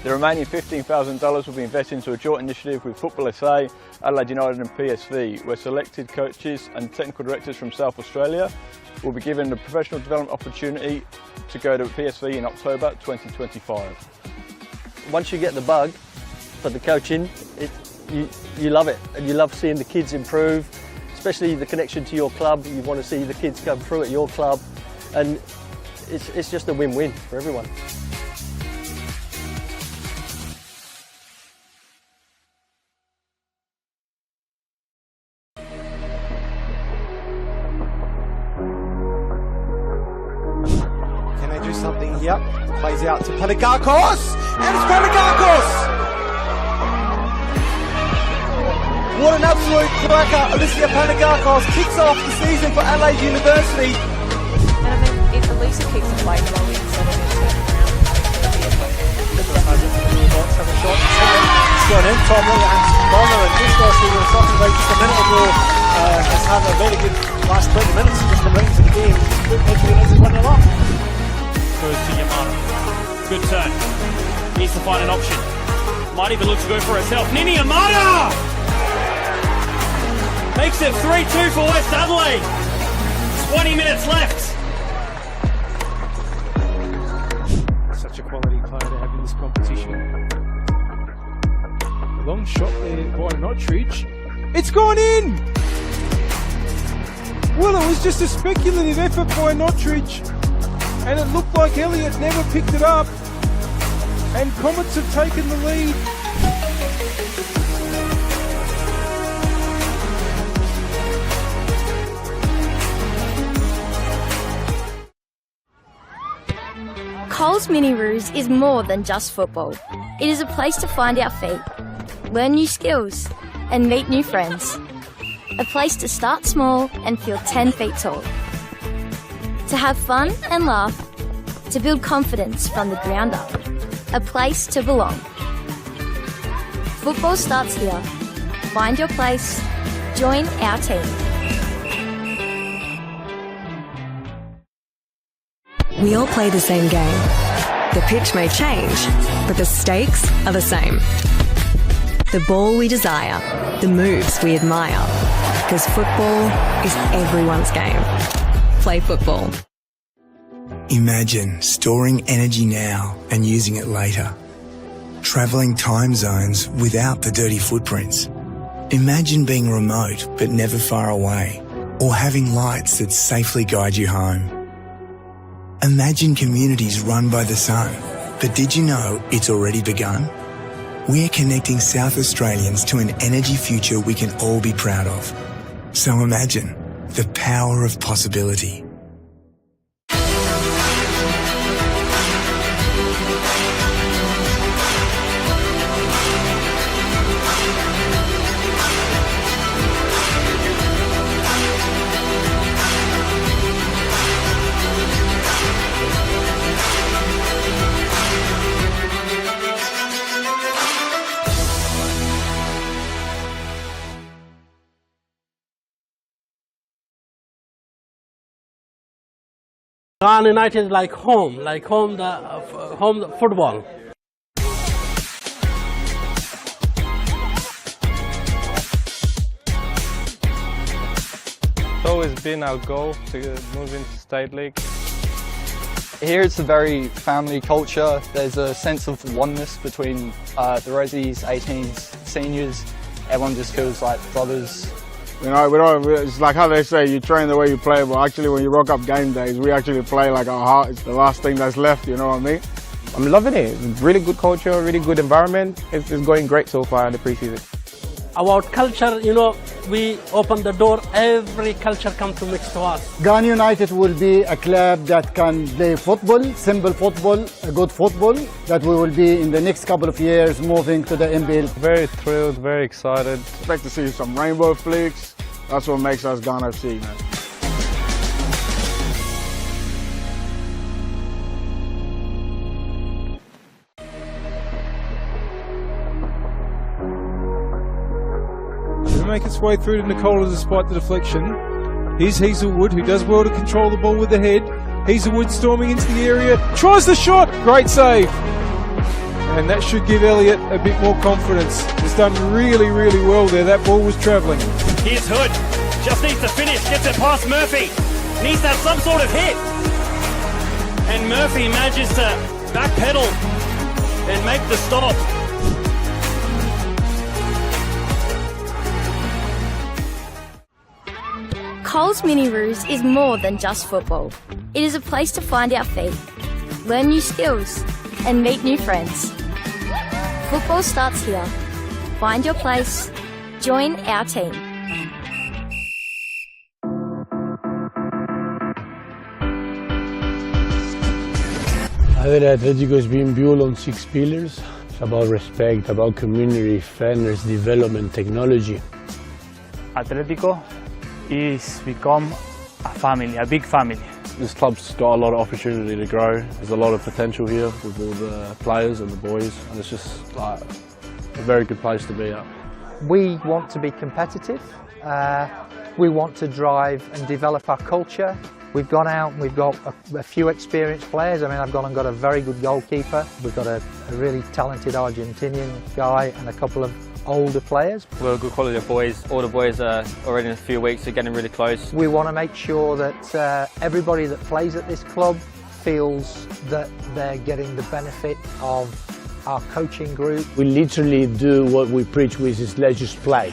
The remaining $15,000 will be invested into a joint initiative with Football SA, Adelaide United and PSV, where selected coaches and technical directors from South Australia will be given the professional development opportunity to go to PSV in October 2025. Once you get the bug for the coaching, you love it, and you love seeing the kids improve, especially the connection to your club. You want to see the kids come through at your club, and it's just a win-win for everyone. Can they do something here? Plays out to Panagakos, and it's Panagakos! What an absolute cracker. Alicia Panagakos kicks off the season for Adelaide University. And I mean, if Alicia keeps the play well instead of It's gone in, Tom Bonner, and Christos, who we were talking about just a minute ago, has had a very good last 20 minutes and just been right into the game. Making it 1-0 up. Goes to Yamada. Good turn. Needs to find an option. Might even look to go for herself. Nini Yamada! Makes it 3-2 for West Adelaide. 20 minutes left. Such a quality player to have in this competition. Long shot there by Notridge. It's gone in! Well, it was just a speculative effort by Notridge, and it looked like Elliott never picked it up, and Comets have taken the lead. Coles Mini Roos is more than just football. It is a place to find our feet, learn new skills, and meet new friends. A place to start small and feel 10 feet tall. To have fun and laugh, to build confidence from the ground up. A place to belong. Football starts here. Find your place. Join our team. We all play the same game. The pitch may change, but the stakes are the same. The ball we desire, the moves we admire. Because football is everyone's game. Play football. Imagine storing energy now and using it later. Travelling time zones without the dirty footprints. Imagine being remote but never far away, or having lights that safely guide you home. Imagine communities run by the sun, but did you know it's already begun? We're connecting South Australians to an energy future we can all be proud of. So imagine the power of possibility. Ghana United like home football. It's always been our goal to move into State League. Here it's a very family culture. There's a sense of oneness between the Resies, 18s, seniors. Everyone just feels like brothers. You know, it's like how they say, you train the way you play, but actually when you rock up game days, we actually play like our heart is the last thing that's left, you know what I mean? I'm loving it. It's really good culture, really good environment. It's going great so far in the pre-season. About culture, you know, we open the door, every culture comes to mix to us. Ghana United will be a club that can play football, simple football, a good football, that we will be in the next couple of years moving to the NPL. Very thrilled, very excited. Expect to see some rainbow flicks. That's what makes us Ghana FC, man. Make its way through to Nicola despite the deflection. Here's Hazelwood, who does well to control the ball with the head. Hazelwood storming into the area, tries the shot, great save. And that should give Elliott a bit more confidence. He's done really, really well there. That ball was travelling. Here's Hood, just needs to finish, gets it past Murphy. Needs to have some sort of hit. And Murphy manages to backpedal and make the stop. Coles Mini Roos is more than just football. It is a place to find our feet, learn new skills, and meet new friends. Football starts here. Find your place. Join our team. Adelaide Atletico is being built on 6 pillars. It's about respect, about community, fairness, development, technology. Atletico is become a family, a big family. This club's got a lot of opportunity to grow. There's a lot of potential here with all the players and the boys, and it's just like a very good place to be at. We want to be competitive. We want to drive and develop our culture. We've gone out and we've got a few experienced players. I mean, I've gone and got a very good goalkeeper. We've got a really talented Argentinian guy and a couple of older players. We're a good quality of boys. All the boys are already in a few weeks, are getting really close. We want to make sure that everybody that plays at this club feels that they're getting the benefit of our coaching group. We literally do what we preach, which is let's just play.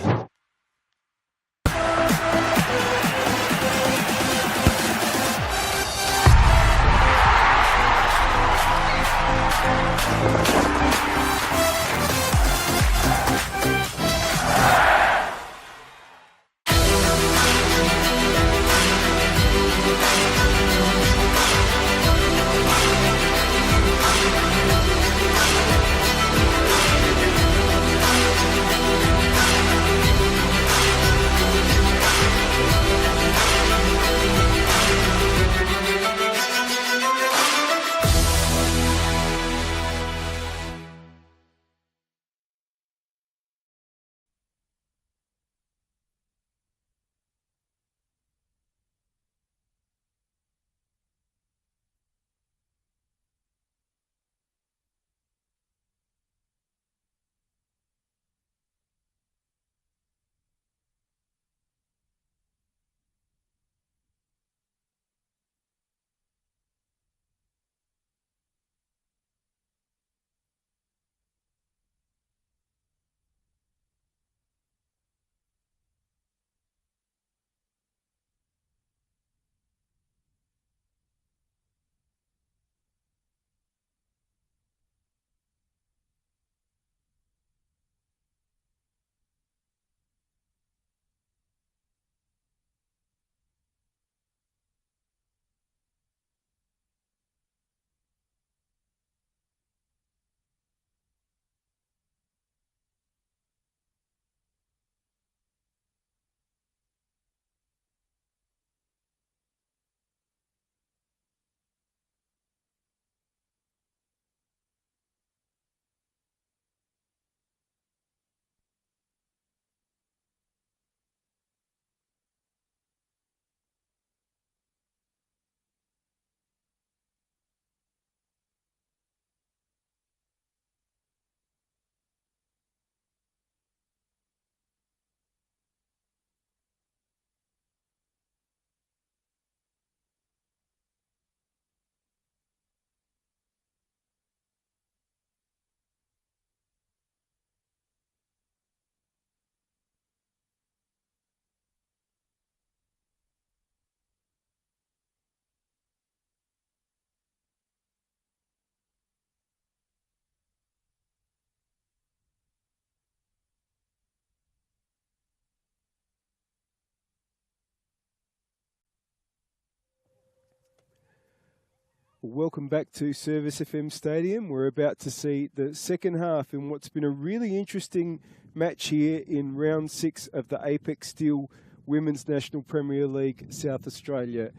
Welcome back to Service FM Stadium. We're about to see the second half in what's been a really interesting match here in round 6 of the Apex Steel Women's National Premier League South Australia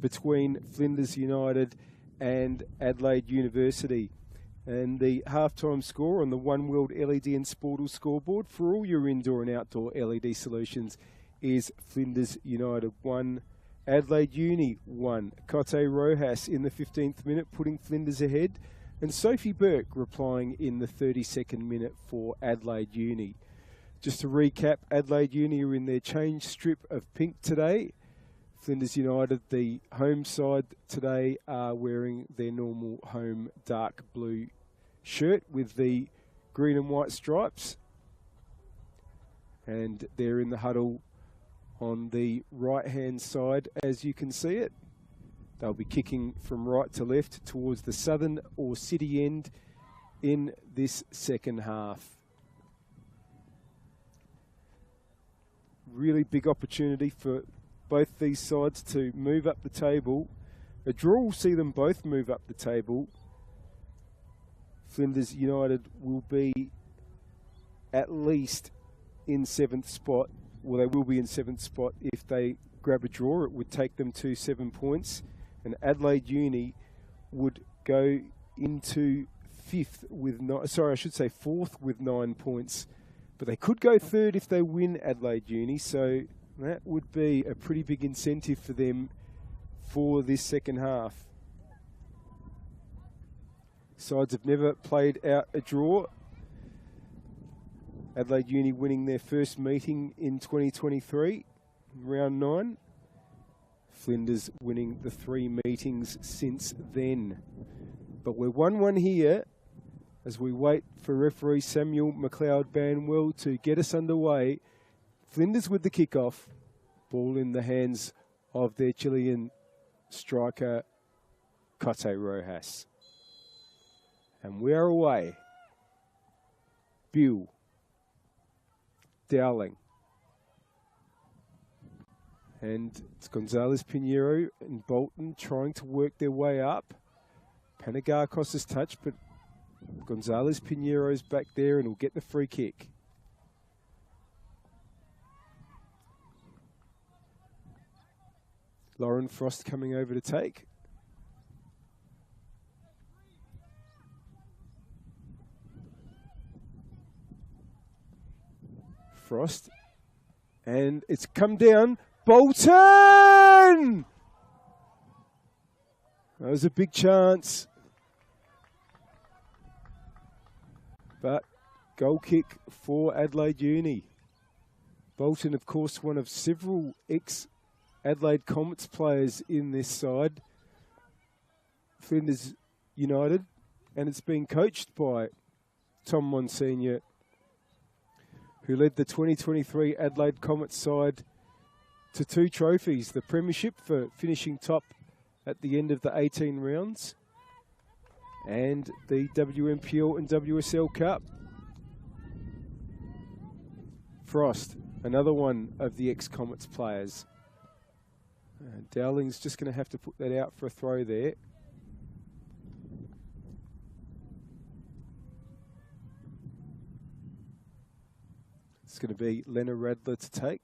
between Flinders United and Adelaide University. And the halftime score on the One World LED and Sportal scoreboard for all your indoor and outdoor LED solutions is Flinders United 1, Adelaide Uni 1. Cote Rojas in the 15th minute putting Flinders ahead, and Sophie Burke replying in the 32nd minute for Adelaide Uni. Just to recap, Adelaide Uni are in their change strip of pink today. Flinders United, the home side today, are wearing their normal home dark blue shirt with the green and white stripes. And they're in the huddle on the right-hand side, as you can see it. They'll be kicking from right to left towards the southern or city end in this second half. Really big opportunity for both these sides to move up the table. A draw will see them both move up the table. Flinders United will be at least in 7th spot. Well, they will be in 7th spot if they grab a draw. It would take them to 7 points. And Adelaide Uni would go into 4th with 9 points. But they could go 3rd if they win Adelaide Uni. So that would be a pretty big incentive for them for this second half. Sides have never played out a draw. Adelaide Uni winning their first meeting in 2023, round 9. Flinders winning the 3 meetings since then. But we're 1-1 here as we wait for referee Samuel McLeod-Banwell to get us underway. Flinders with the kickoff. Ball in the hands of their Chilean striker, Cote Rojas. And we are away. Bill. Dowling. And it's Gonzalez Pinheiro and Bolton trying to work their way up. Panagakos has touched, but Gonzalez Pinheiro's back there and will get the free kick. Lauren Frost coming over to take. Frost, and it's come down. Bolton! That was a big chance. But goal kick for Adelaide Uni. Bolton, of course, one of several ex-Adelaide Comets players in this side. Flinders United, and it's being coached by Tom Monsignor, who led the 2023 Adelaide Comets side to 2 trophies. The Premiership for finishing top at the end of the 18 rounds, and the WMPL and WSL Cup. Frost, another one of the ex-Comets players. Dowling's just going to have to put that out for a throw there. It's going to be Lena Radler to take.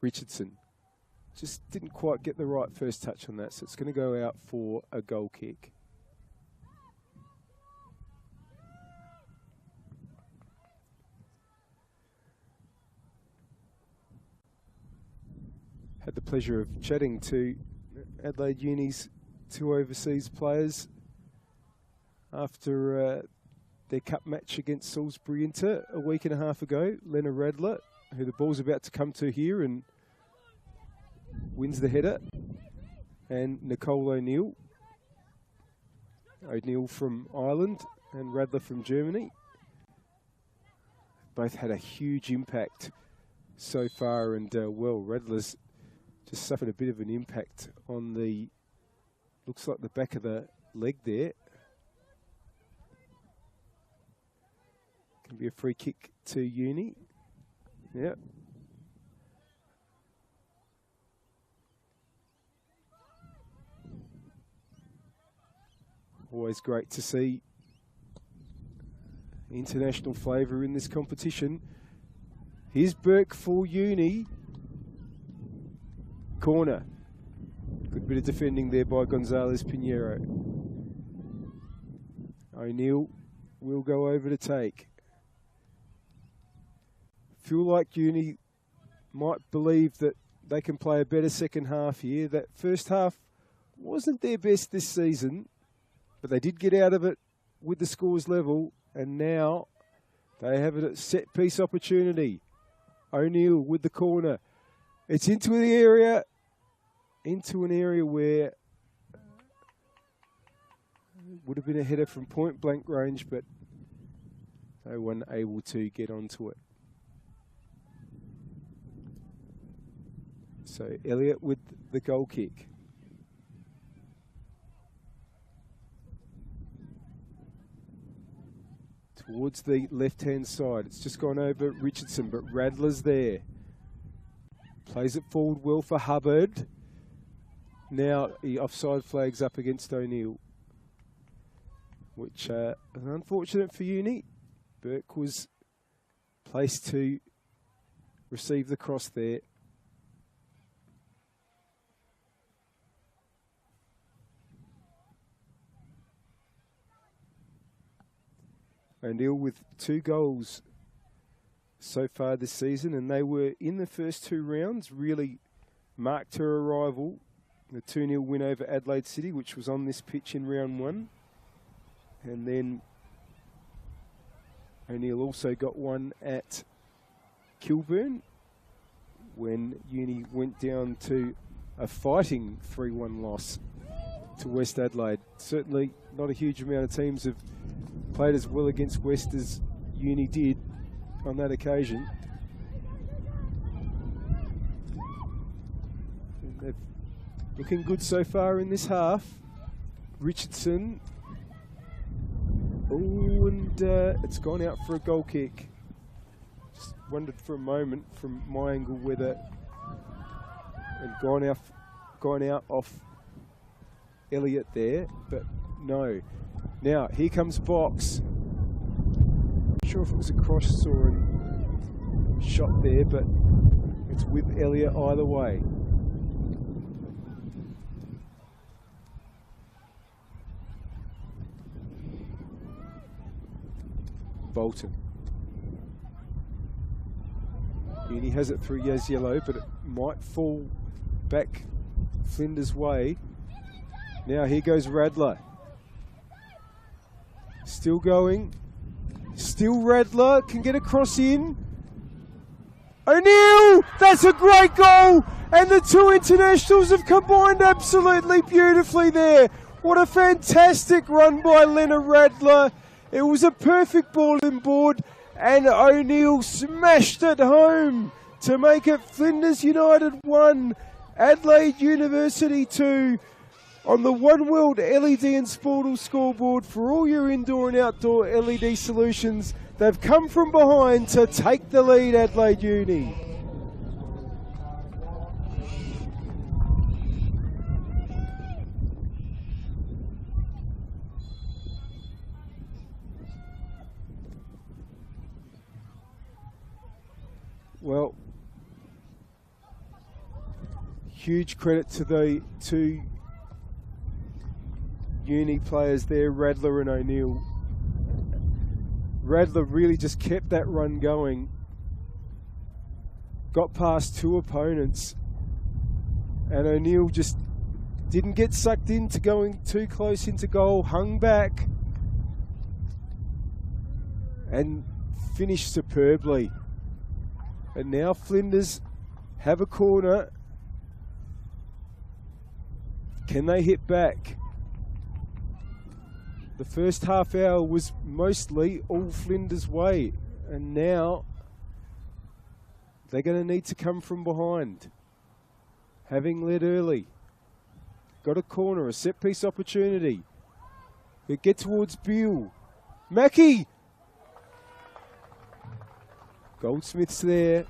Richardson just didn't quite get the right first touch on that, so it's going to go out for a goal kick. Had the pleasure of chatting to Adelaide Uni's 2 overseas players after their cup match against Salisbury Inter a week and a half ago. Lena Radler, who the ball's about to come to here and wins the header, and Nicole O'Neill. O'Neill from Ireland and Radler from Germany. Both had a huge impact so far, and well, Radler's just suffered a bit of an impact on the, looks like the back of the leg there. Can be a free kick to Uni. Yep. Always great to see international flavour in this competition. Here's Burke for Uni. Corner. Good bit of defending there by Gonzalez Pinheiro. O'Neill will go over to take. Feel like Uni might believe that they can play a better second half here. That first half wasn't their best this season, but they did get out of it with the scores level, and now they have a set piece opportunity. O'Neill with the corner. It's into the area, into an area where would have been a header from point blank range, but they weren't able to get onto it. So Elliott with the goal kick. Towards the left-hand side. It's just gone over Richardson, but Radler's there. Plays it forward well for Hubbard. Now the offside flag's up against O'Neill, which is unfortunate for Uni. Burke was placed to receive the cross there. O'Neill with 2 goals so far this season, and they were in the first 2 rounds, really marked her arrival. The 2-0 win over Adelaide City, which was on this pitch in round 1. And then O'Neill also got one at Kilburn when Uni went down to a fighting 3-1 loss to West Adelaide. Certainly not a huge amount of teams have played as well against West as Uni did on that occasion. And they're looking good so far in this half. Richardson. Oh, and it's gone out for a goal kick. Just wondered for a moment from my angle whether it gone out off Elliott there, but no. Now, here comes Box. Not sure if it was a cross or a shot there, but it's with Elliott either way. Bolton. Uni has it through Yaziello, but it might fall back Flinders' way. Now here goes Radler. Still going. Still Radler can get a cross in. O'Neill! That's a great goal! And the 2 internationals have combined absolutely beautifully there. What a fantastic run by Leonard Radler. It was a perfect ball in board, and O'Neill smashed it home to make it Flinders United 1, Adelaide University 2. On the One World LED and Sportal scoreboard for all your indoor and outdoor LED solutions, they've come from behind to take the lead, Adelaide Uni. Well, huge credit to the 2 Uni players there, Radler and O'Neill. Radler really just kept that run going. Got past 2 opponents. And O'Neill just didn't get sucked into going too close into goal, hung back and finished superbly. And now Flinders have a corner. Can they hit back? The first half hour was mostly all Flinders' way, and now they're going to need to come from behind. Having led early. Got a corner, a set piece opportunity. They get towards Beale. Mackie! Goldsmith's there.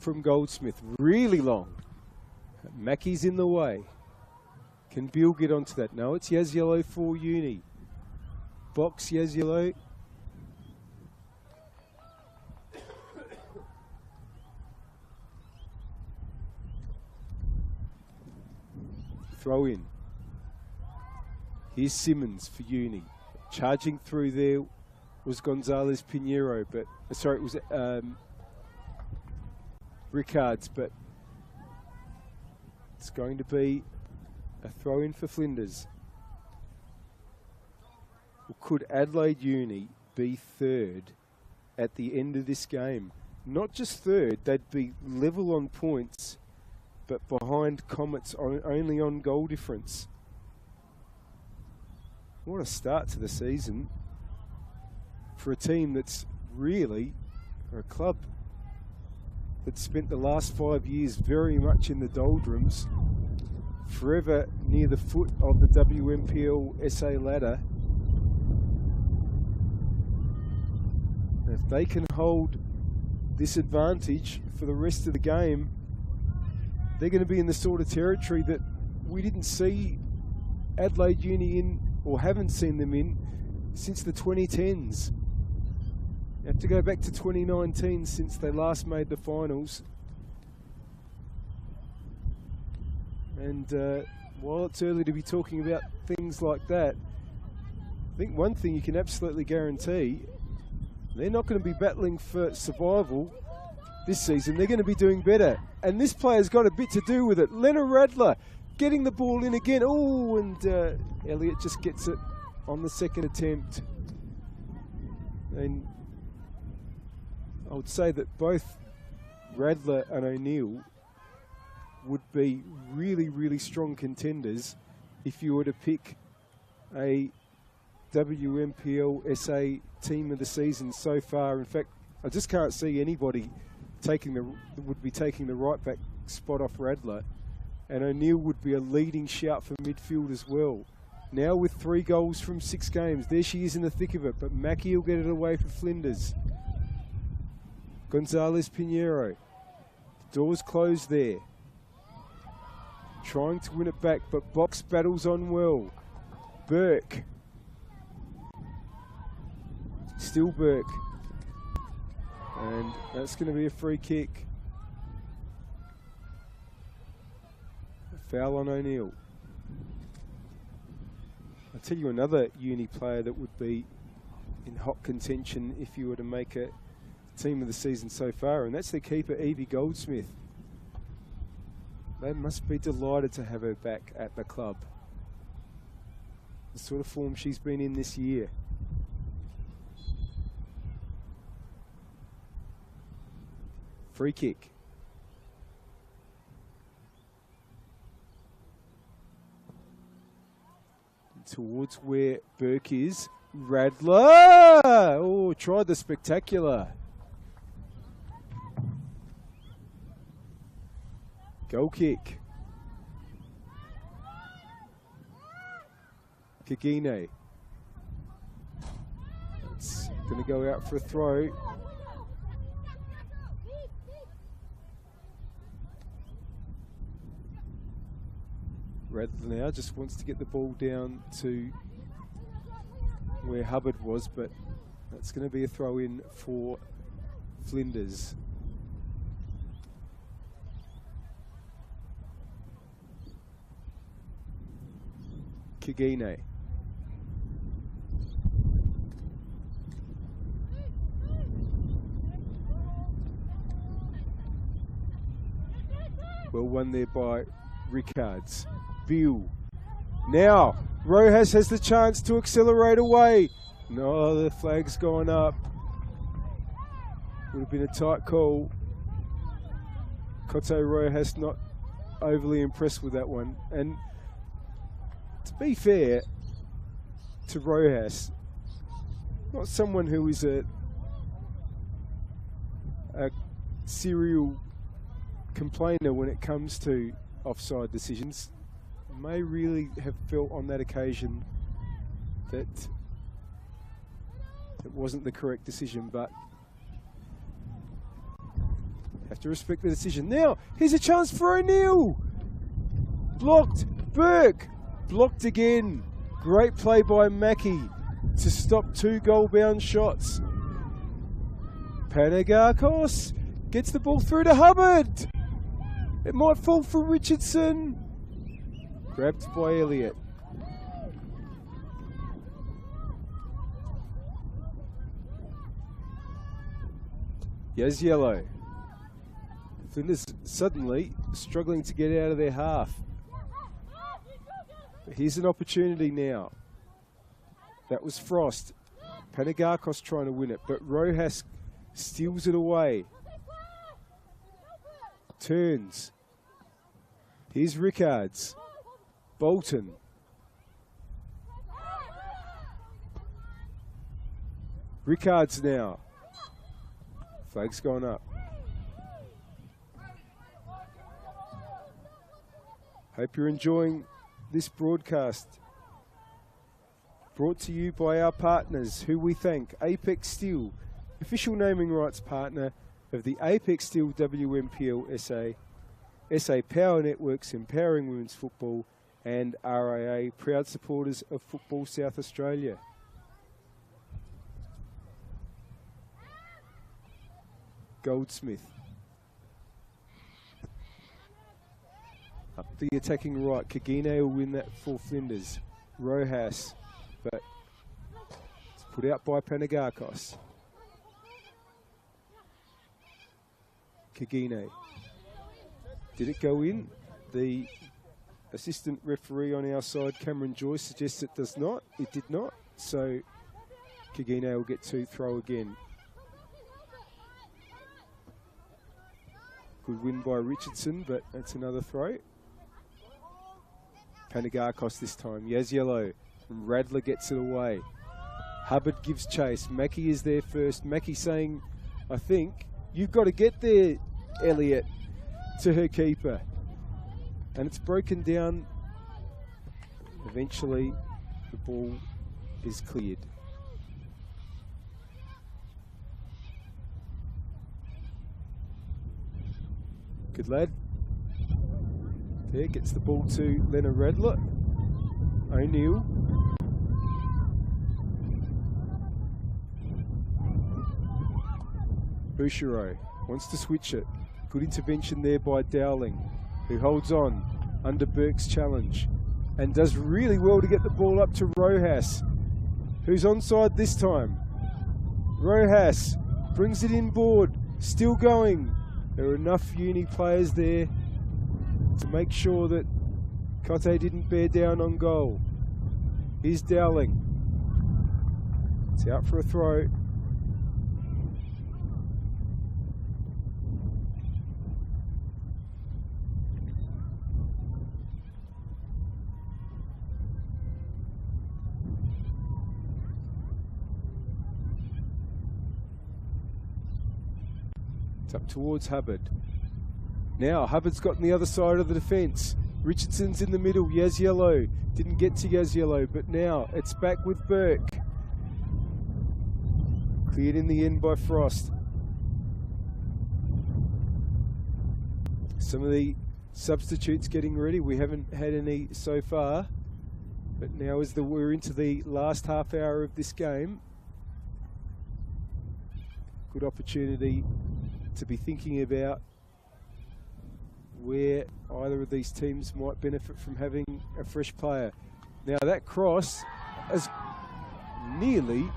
from Goldsmith, really long. Mackey's in the way. Can Bill get onto that? No, it's Yaziello for Uni. Box Yaziello. Throw in. Here's Simmons for Uni. Charging through there was Gonzalez Pinheiro, but sorry, it was Rickards, but it's going to be a throw in for Flinders. Well, could Adelaide Uni be third at the end of this game? Not just third, they'd be level on points, but behind Comets only on goal difference. What a start to the season for a team that's really, or a club that spent the last 5 years very much in the doldrums, forever near the foot of the WNPLSA ladder. And if they can hold this advantage for the rest of the game, they're going to be in the sort of territory that we didn't see Adelaide Uni in, or haven't seen them in, since the 2010s. You have to go back to 2019 since they last made the finals. And while it's early to be talking about things like that, I think one thing you can absolutely guarantee, they're not going to be battling for survival this season. They're going to be doing better. And this player's got a bit to do with it. Leonard Radler getting the ball in again. Oh, and Elliott just gets it on the second attempt. And I would say that both Radler and O'Neill would be really, really strong contenders if you were to pick a WNPLSA team of the season so far. In fact, I just can't see anybody would be taking the right back spot off Radler, and O'Neill would be a leading shout for midfield as well. Now with 3 goals from 6 games, there she is in the thick of it, but Mackey will get it away for Flinders. Gonzalez Pinheiro, doors closed there. Trying to win it back, but Box battles on well. Burke. Still Burke. And that's going to be a free kick. A foul on O'Neill. I'll tell you another Uni player that would be in hot contention if you were to make a team of the season so far, and that's their keeper, Evie Goldsmith. They must be delighted to have her back at the club. The sort of form she's been in this year. Free kick. Towards where Burke is. Radler! Oh, tried the spectacular. Goal kick. Kagine. It's going to go out for a throw. Radler now just wants to get the ball down to where Hubbard was, but that's going to be a throw in for Flinders. Kagine. Well won there by Rickards. Bill. Now, Rojas has the chance to accelerate away. No, the flag's gone up. Would have been a tight call. Cote Rojas not overly impressed with that one. And to be fair to Rojas, not someone who is a serial complainer when it comes to offside decisions, may really have felt on that occasion that it wasn't the correct decision, but have Have to respect the decision. Now, here's a chance for O'Neill. Blocked. Burke. Blocked again. Great play by Mackie to stop 2 goal-bound shots. Panagakos gets the ball through to Hubbard. It might fall for Richardson. Grabbed by Elliott. Yes, yellow. Flinders suddenly struggling to get out of their half. But here's an opportunity now. That was Frost. Panagakos trying to win it, but Rojas steals it away. Turns. Here's Rickards. Bolton. Rickards now. Flag's gone up. Hope you're enjoying this broadcast. Brought to you by our partners, who we thank. Apex Steel, official naming rights partner of the Apex Steel WNPLSA, SA Power Networks empowering women's football, and RIA, proud supporters of Football South Australia. Goldsmith. Up the attacking right. Kagine will win that for Flinders. Rojas, but it's put out by Panagakos. Kagine. Did it go in? The assistant referee on our side, Cameron Joyce, suggests it does not. It did not. So Kagine will get to throw again. Good win by Richardson, but that's another throw. Panagakos this time. Yaziello from Radler gets it away. Hubbard gives chase. Mackie is there first. Mackie saying, I think, you've got to get there, Elliott, to her keeper. And it's broken down. Eventually, the ball is cleared. Good lad. There, gets the ball to Leonard Radler. O'Neill. Bouchereau wants to switch it. Good intervention there by Dowling, who holds on under Burke's challenge and does really well to get the ball up to Rojas, who's onside this time. Rojas brings it inboard, still going. There are enough uni players there to make sure that Cote didn't bear down on goal. Here's Dowling. It's out for a throw. It's up towards Hubbard. Now Hubbard's got on the other side of the defence. Richardson's in the middle. Yaziello didn't get to Yaziello, but now it's back with Burke. Cleared in the end by Frost. Some of the substitutes getting ready. We haven't had any so far, but now as we're into the last half hour of this game, good opportunity to be thinking about where either of these teams might benefit from having a fresh player. Now that cross has nearly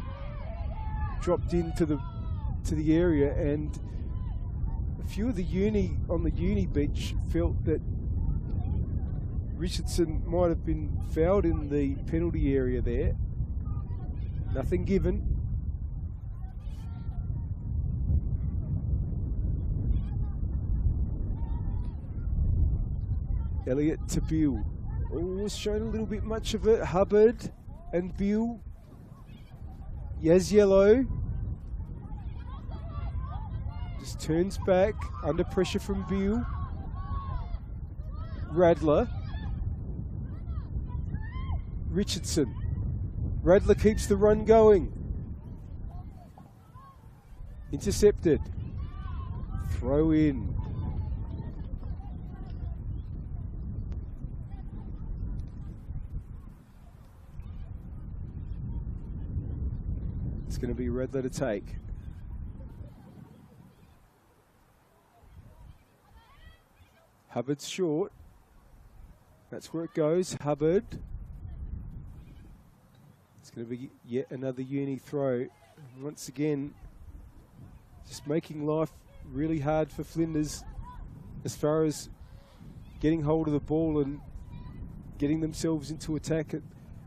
dropped into the area, and a few of the on the uni bench felt that Richardson might have been fouled in the penalty area there. Nothing given. Elliott to Beale. Oh, shown a little bit much of it. Hubbard and Beale. Yaziello just turns back under pressure from Beale. Radler. Richardson. Radler keeps the run going. Intercepted. Throw in. It's going to be Redler to take. Hubbard's short. That's where it goes. Hubbard. It's going to be yet another uni throw. Once again, just making life really hard for Flinders as far as getting hold of the ball and getting themselves into attack.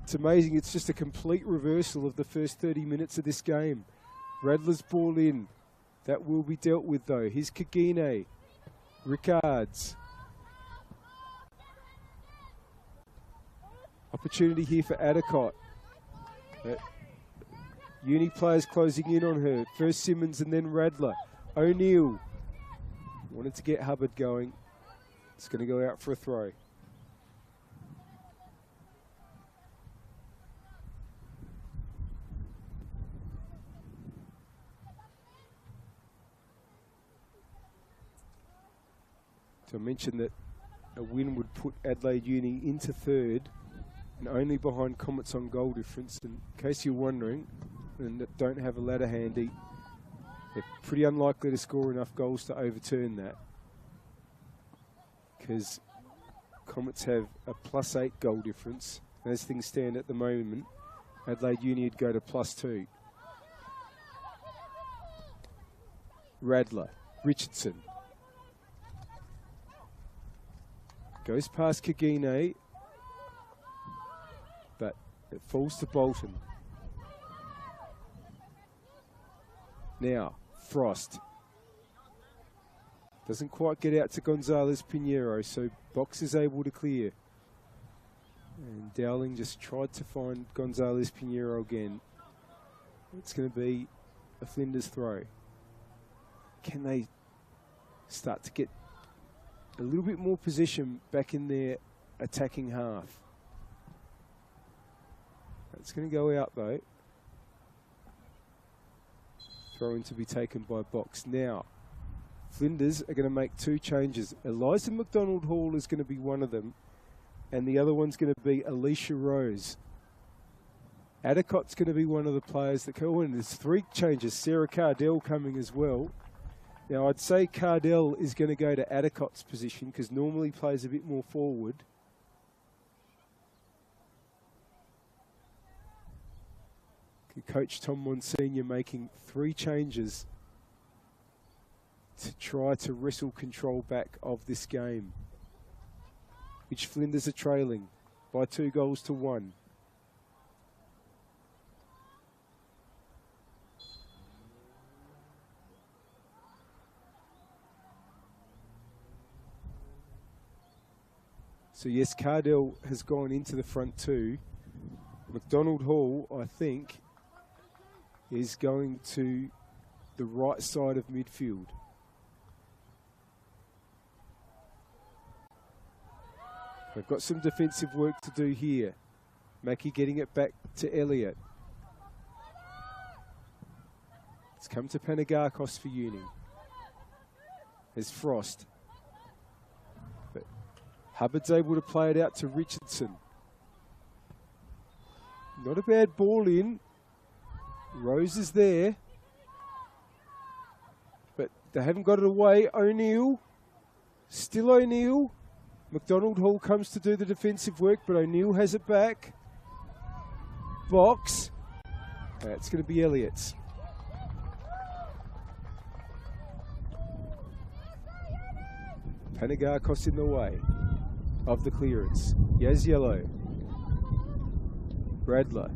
It's amazing. It's just a complete reversal of the first 30 minutes of this game. Radler's ball in. That will be dealt with though. Here's Kagine. Ricards. Opportunity here for Adicott. Uni players closing in on her. First Simmons and then Radler. O'Neill wanted to get Hubbard going. It's going to go out for a throw. So I mentioned that a win would put Adelaide Uni into third and only behind Comets on goal difference. And in case you're wondering, and that don't have a ladder handy, they're pretty unlikely to score enough goals to overturn that, because Comets have a +8 goal difference. As things stand at the moment, Adelaide Uni would go to +2. Radler, Richardson. Goes past Kagine, but it falls to Bolton. Now, Frost. Doesn't quite get out to Gonzalez Pinheiro, so Box is able to clear. And Dowling just tried to find Gonzalez Pinheiro again. It's going to be a Flinders throw. Can they start to get a little bit more position back in their attacking half? It's going to go out though. Throw-in to be taken by Box. Now, Flinders are going to make 2 changes. Eliza McDonald-Hall is going to be one of them, and the other one's going to be Alicia Rose. Adicott's going to be one of the players that go in. There's 3 changes. Sarah Cardell coming as well. Now, I'd say Cardell is going to go to Adicott's position because normally plays a bit more forward. Coach Tom Monsignor making 3 changes to try to wrestle control back of this game, which Flinders are trailing by 2 goals to 1. So yes, Cardell has gone into the front 2. McDonald Hall, I think, is going to the right side of midfield. They've got some defensive work to do here. Mackie getting it back to Elliott. It's come to Panagakos for Uni. There's Frost. But Hubbard's able to play it out to Richardson. Not a bad ball in. Rose is there. But they haven't got it away. O'Neill. Still O'Neill. McDonald Hall comes to do the defensive work, but O'Neill has it back. Box. It's going to be Elliott's. Panagakos in the way of the clearance. Yaz Yellow. Bradler.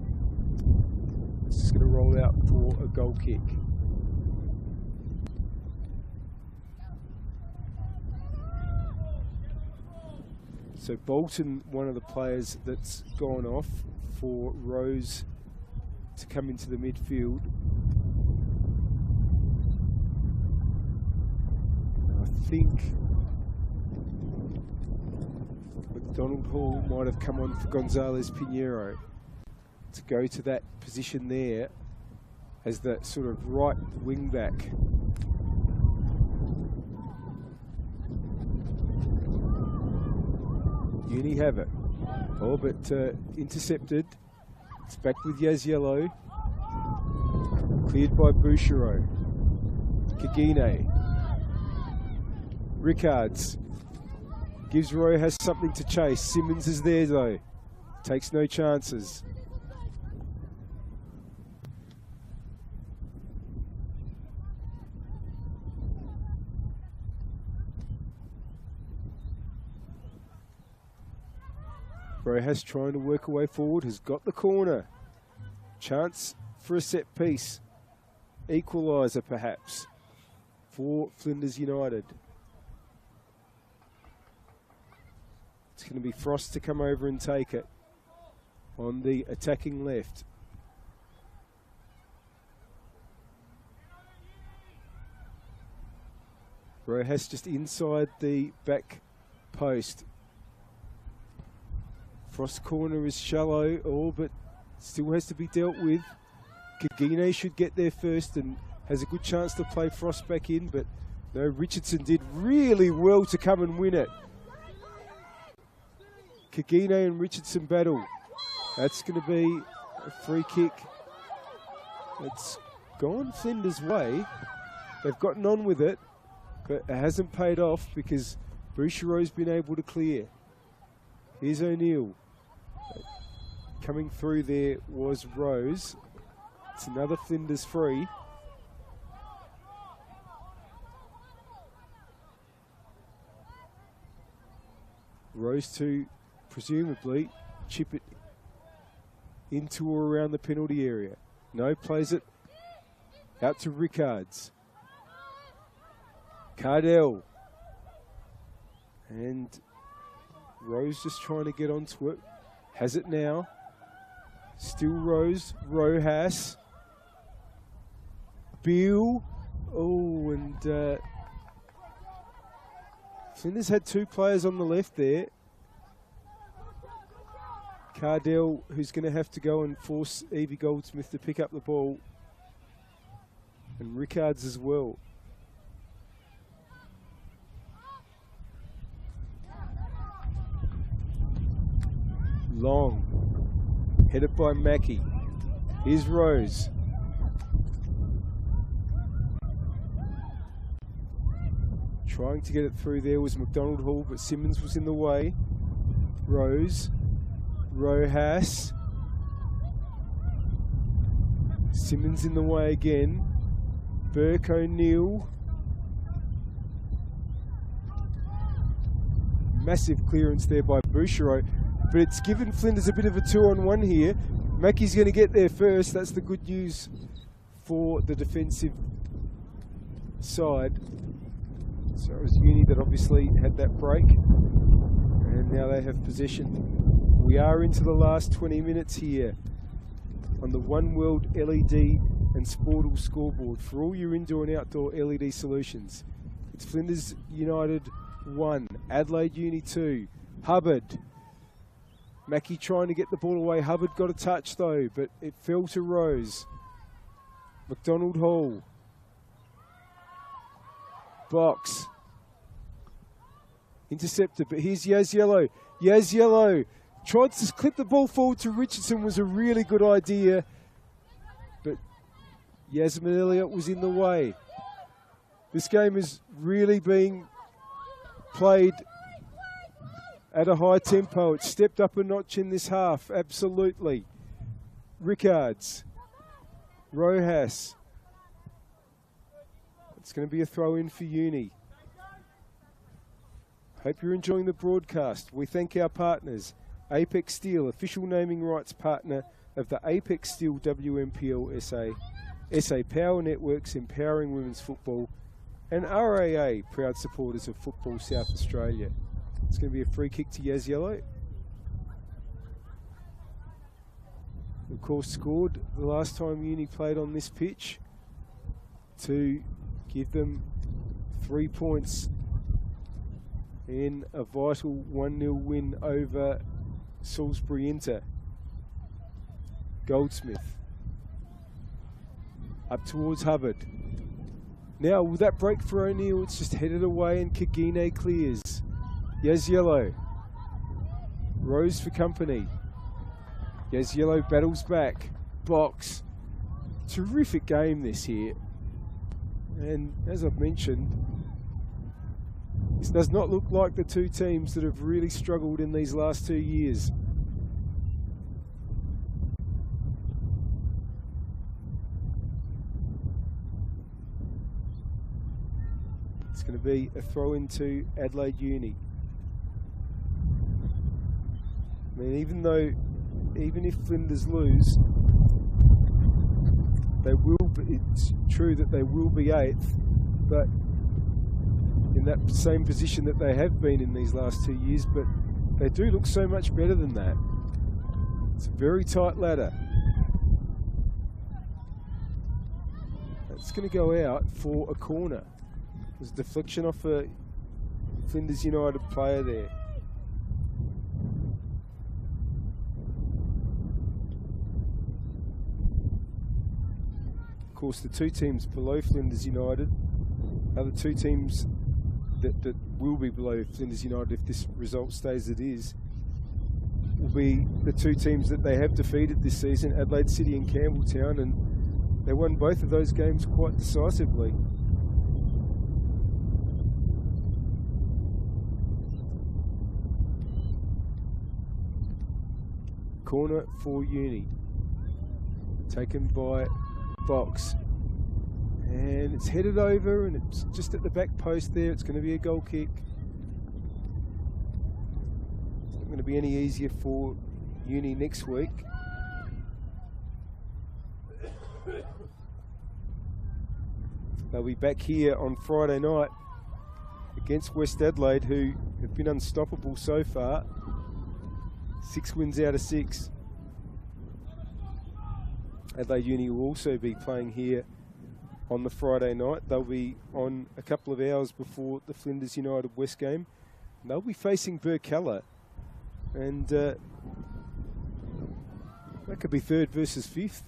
This is going to roll out for a goal kick. So Bolton, one of the players that's gone off for Rose to come into the midfield. I think McDonald Hall might have come on for Gonzalez Pinheiro to go to that position there as that sort of right wing back. Uni have it. Oh, but intercepted. It's back with Yaziello. Cleared by Bouchereau. Kagine. Rickards. Gives Roy has something to chase. Simmons is there though. Takes no chances. Rojas trying to work a way forward, has got the corner. Chance for a set piece. Equaliser perhaps for Flinders United. It's going to be Frost to come over and take it on the attacking left. Rojas just inside the back post. Frost corner is shallow, but still has to be dealt with. Kagine should get there first and has a good chance to play Frost back in, but no, Richardson did really well to come and win it. Kagine and Richardson battle. That's going to be a free kick. It's gone Flinders' way. They've gotten on with it, but it hasn't paid off because Bouchereau's been able to clear. Here's O'Neill. Coming through there was Rose. It's another Flinders free. Rose to presumably chip it into or around the penalty area. No, plays it out to Rickards. Cardell. And Rose just trying to get onto it. Has it now. Still Rose. Rojas. Beale. Oh, and Flinders had two players on the left there. Cardell, who's going to have to go and force Evie Goldsmith to pick up the ball. And Rickards as well. Long. Headed by Mackie. Here's Rose. Trying to get it through there was McDonald Hall, but Simmons was in the way. Rose. Rojas. Simmons in the way again. Burke O'Neill. Massive clearance there by Bouchereau. But it's given Flinders a bit of a 2-on-1 here. Mackie's going to get there first. That's the good news for the defensive side. So it was Uni that obviously had that break. And now they have possession. We are into the last 20 minutes here on the One World LED and Sportal scoreboard for all your indoor and outdoor LED solutions. It's Flinders United 1, Adelaide Uni 2, Hubbard. Mackie trying to get the ball away. Hubbard got a touch though, but it fell to Rose. McDonald Hall. Box. Intercepted, but here's Yaziello. Yaziello tried to clip the ball forward to Richardson, was a really good idea, but Yasmin Elliott was in the way. This game is really being played at a high tempo. It's stepped up a notch in this half, absolutely. Rickards. Rojas. It's going to be a throw in for Uni. Hope you're enjoying the broadcast. We thank our partners. Apex Steel, official naming rights partner of the Apex Steel WNPLSA, SA Power Networks empowering women's football, and RAA, proud supporters of Football South Australia. It's going to be a free kick to Yaziello. Of course, scored the last time Uni played on this pitch to give them 3 points in a vital 1-0 win over Salisbury Inter. Goldsmith. Up towards Hubbard. Now, will that break for O'Neill? It's just headed away and Kagine clears. Yaziello. Rose for company. Yellow battles back. Box. Terrific game this here. And as I've mentioned, this does not look like the two teams that have really struggled in these last 2 years. It's going to be a throw into Adelaide Uni. I mean, even if Flinders lose, they will be, it's true that they will be 8th, but in that same position that they have been in these last 2 years, but they do look so much better than that. It's a very tight ladder. It's going to go out for a corner. There's a deflection off a Flinders United player there. Of course, the two teams below Flinders United are the two teams that will be below Flinders United if this result stays as it is, will be the two teams that they have defeated this season, Adelaide City and Campbelltown, and they won both of those games quite decisively. Corner for Uni, taken by Box, and it's headed over and it's just at the back post there. It's going to be a goal kick. It's not going to be any easier for Uni next week. They'll be back here on Friday night against West Adelaide, who have been unstoppable so far. 6 wins out of 6. Adelaide Uni will also be playing here on the Friday night. They'll be on a couple of hours before the Flinders United West game. And they'll be facing Burkalla. And that could be 3rd versus 5th.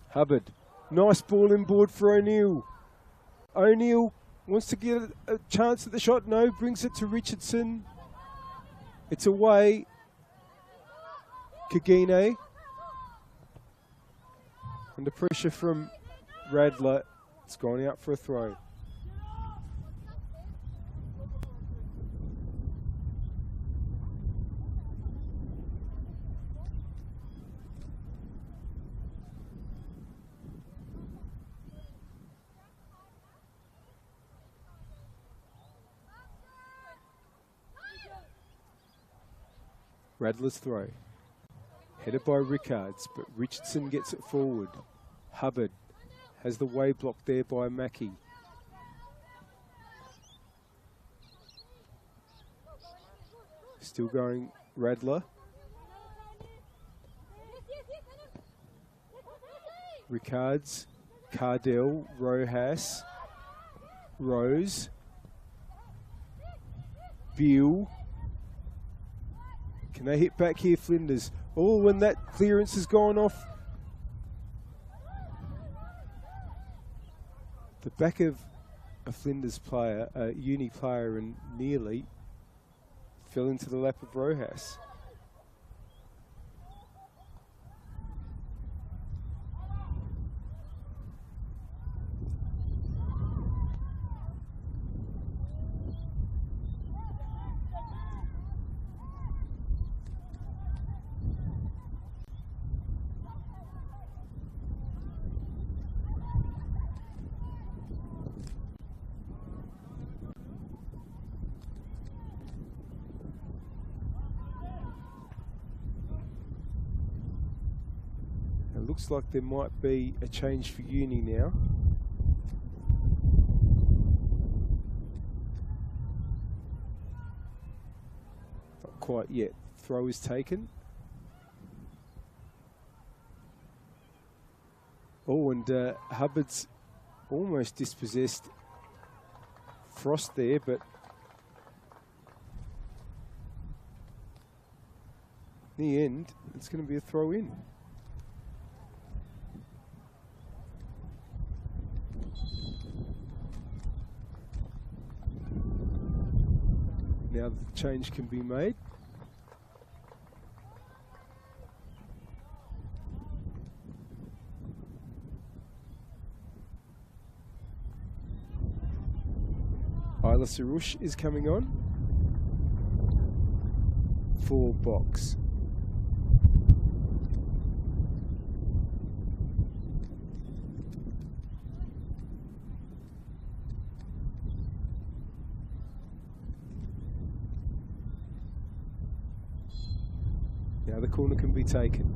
Hubbard. Nice ball inboard for O'Neill. O'Neill wants to get a chance at the shot. No, brings it to Richardson. It's away. Kagine. Under pressure from Radler. It's gone out for a throw. Radler's throw. Headed by Rickards, but Richardson gets it forward. Hubbard has the way blocked there by Mackey. Still going Radler. Rickards, Cardell, Rojas, Rose, Beale. Can they hit back here, Flinders? Oh, when that clearance has gone off the back of a Flinders player, a Uni player, and nearly fell into the lap of Rojas. Looks like there might be a change for Uni now. Not quite yet. Throw is taken. Oh, and Hubbard's almost dispossessed Frost there, but in the end, it's going to be a throw in. Now the change can be made. Isla Sarush is coming on for box. Now the corner can be taken.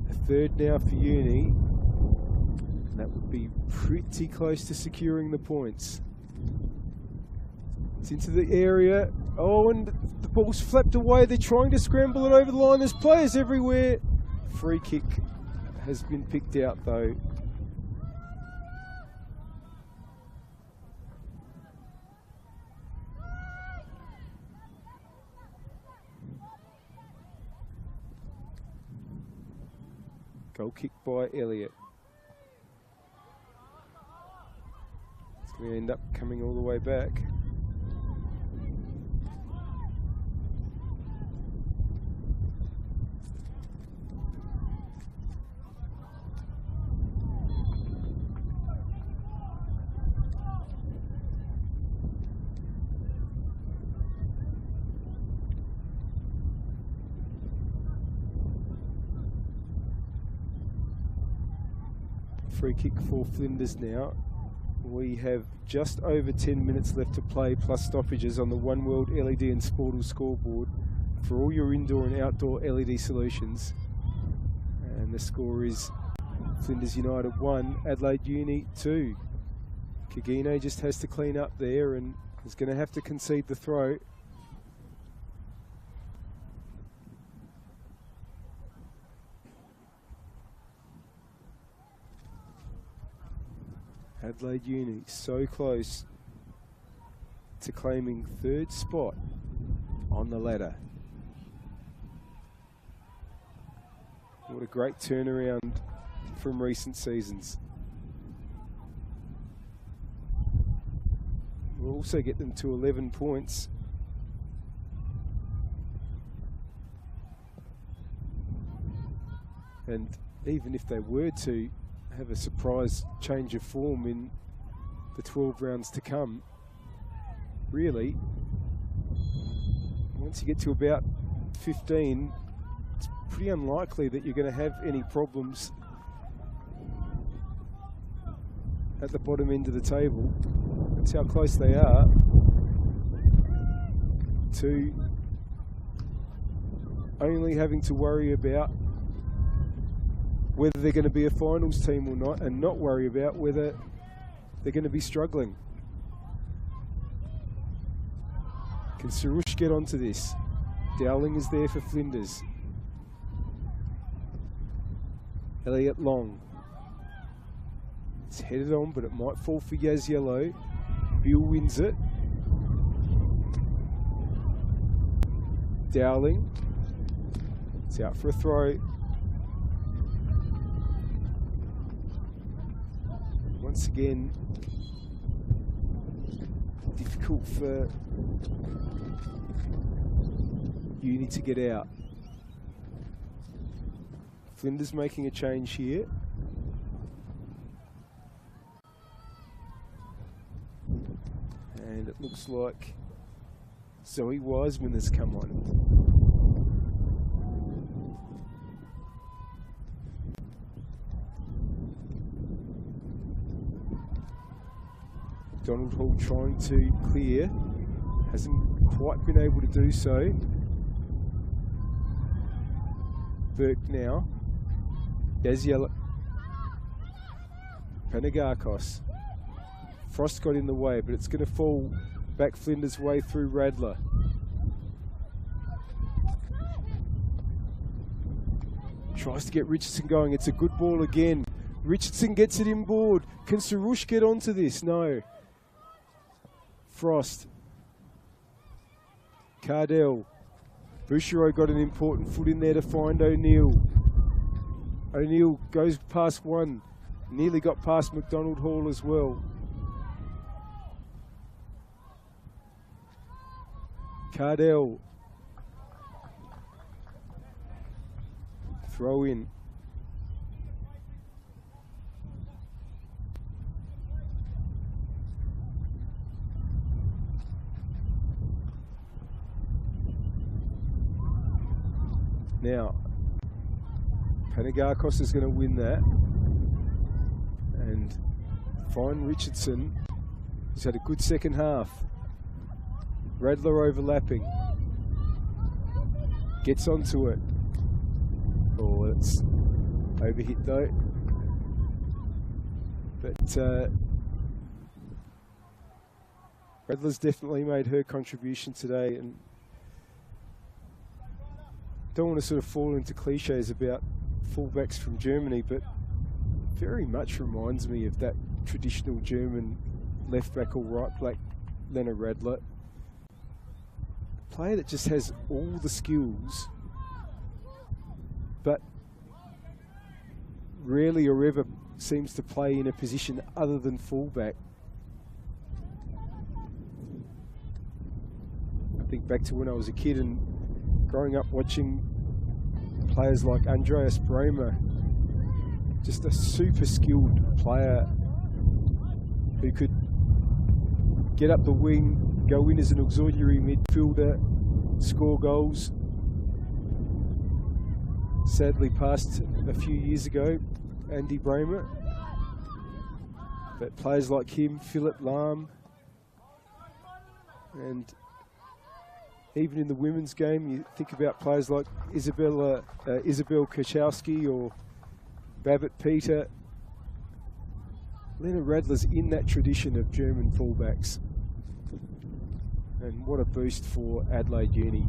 A third now for Uni. And that would be pretty close to securing the points. It's into the area. Oh, and the ball's flapped away. They're trying to scramble it over the line. There's players everywhere. Free kick has been picked out though. Goal kick by Elliott. It's going to end up coming all the way back. Free kick for Flinders now. We have just over 10 minutes left to play plus stoppages on the One World LED and Sportal scoreboard for all your indoor and outdoor LED solutions. And the score is Flinders United 1, Adelaide Uni 2. Kagine just has to clean up there and is going to have to concede the throw. Adelaide Uni so close to claiming third spot on the ladder. What a great turnaround from recent seasons. We'll also get them to 11 points. And even if they were to have a surprise change of form in the 12 rounds to come, really, once you get to about 15, it's pretty unlikely that you're going to have any problems at the bottom end of the table. That's how close they are to only having to worry about whether they're going to be a finals team or not, and not worry about whether they're going to be struggling. Can Sarush get onto this? Dowling is there for Flinders. Elliott Long. It's headed on, but it might fall for Yaz Yellow. Bill wins it. Dowling. It's out for a throw. Once again, difficult for Uni to get out. Flinders making a change here. And it looks like Zoe Wiseman has come on. Donald Hall trying to clear, hasn't quite been able to do so. Burke now. Yaziel Panagakos. Frost got in the way, but it's going to fall back Flinders' way through Radler. Tries to get Richardson going. It's a good ball again. Richardson gets it inboard. Can Sarush get onto this? No. Frost. Cardell. Bouchereau got an important foot in there to find O'Neill. O'Neill goes past one. Nearly got past McDonald Hall as well. Cardell. Throw in. Now, Panagakos is going to win that. And find Richardson. He's had a good second half. Radler overlapping. Gets onto it. Oh, it's overhit though. But Radler's definitely made her contribution today, and don't want to sort of fall into cliches about fullbacks from Germany, but very much reminds me of that traditional German left back or right back, Lena Radler. A player that just has all the skills, but rarely or ever seems to play in a position other than fullback. I think back to when I was a kid and growing up watching players like Andreas Bremer, just a super skilled player who could get up the wing, go in as an auxiliary midfielder, score goals. Sadly passed a few years ago, Andy Bremer. But players like him, Philip Lahm, and even in the women's game, you think about players like Isabel Kachowski or Babbitt Peter. Lena Radler's in that tradition of German fullbacks. And what a boost for Adelaide Uni.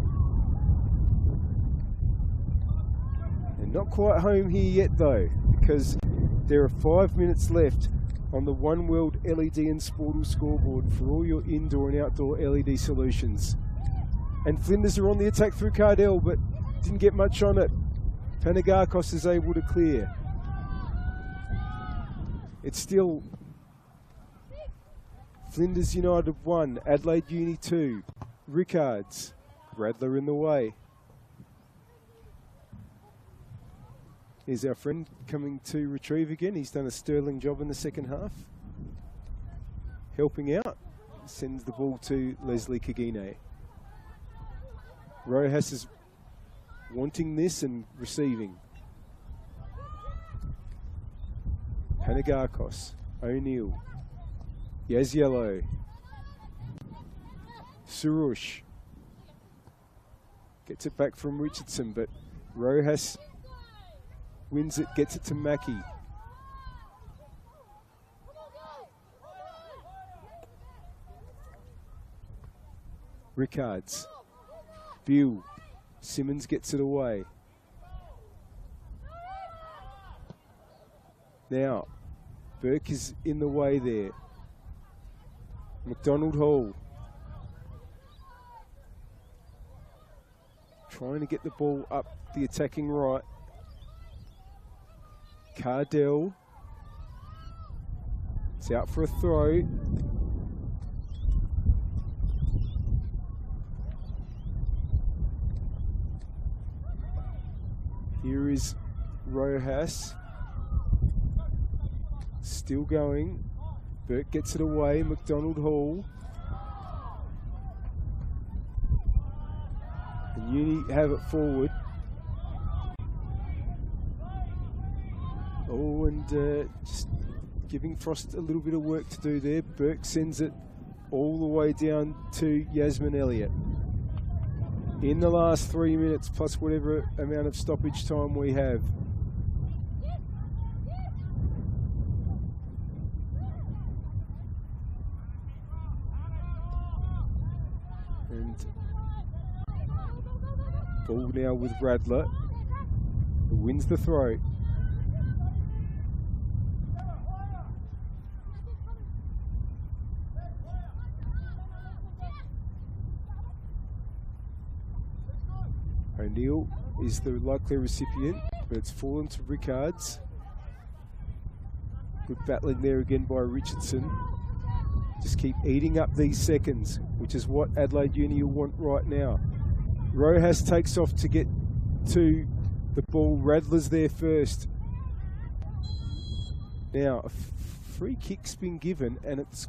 And not quite home here yet though, because there are 5 minutes left on the One World LED and Sportal scoreboard for all your indoor and outdoor LED solutions. And Flinders are on the attack through Cardell, but didn't get much on it. Panagakos is able to clear. It's still Flinders United 1, Adelaide Uni 2. Rickards, Radler in the way. Here's our friend coming to retrieve again. He's done a sterling job in the second half. Helping out, sends the ball to Leslie Kagine. Rojas is wanting this and receiving. Panagakos, O'Neill, Yaziello, Surush. Gets it back from Richardson, but Rojas wins it, gets it to Mackie. Rickards. Bill. Simmons gets it away. Now, Burke is in the way there. McDonald Hall. Trying to get the ball up the attacking right. Cardell. It's out for a throw. Here is Rojas. Still going. Burke gets it away. McDonald Hall. And Uni have it forward. Oh, and just giving Frost a little bit of work to do there. Burke sends it all the way down to Yasmin Elliott. In the last 3 minutes, plus whatever amount of stoppage time we have. And ball now with Radler, who wins the throw. O'Neill is the likely recipient, but it's fallen to Rickards. Good battling there again by Richardson. Just keep eating up these seconds, which is what Adelaide Uni will want right now. Rojas takes off to get to the ball. Radler's there first. Now, a free kick's been given, and it's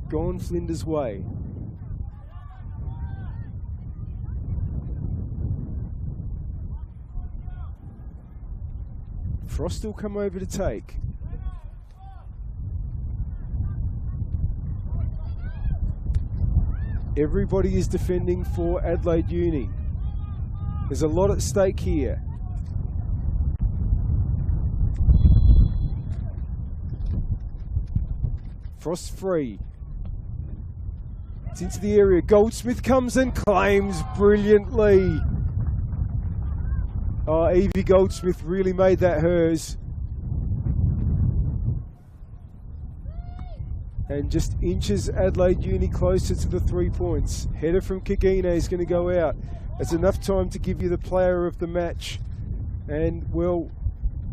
gone Flinders' way. Frost will come over to take. Everybody is defending for Adelaide Uni. There's a lot at stake here. Frost free. It's into the area. Goldsmith comes and claims brilliantly. Oh, Evie Goldsmith really made that hers. And just inches Adelaide Uni closer to the 3 points. Header from Kagine is going to go out. That's enough time to give you the player of the match. And, well,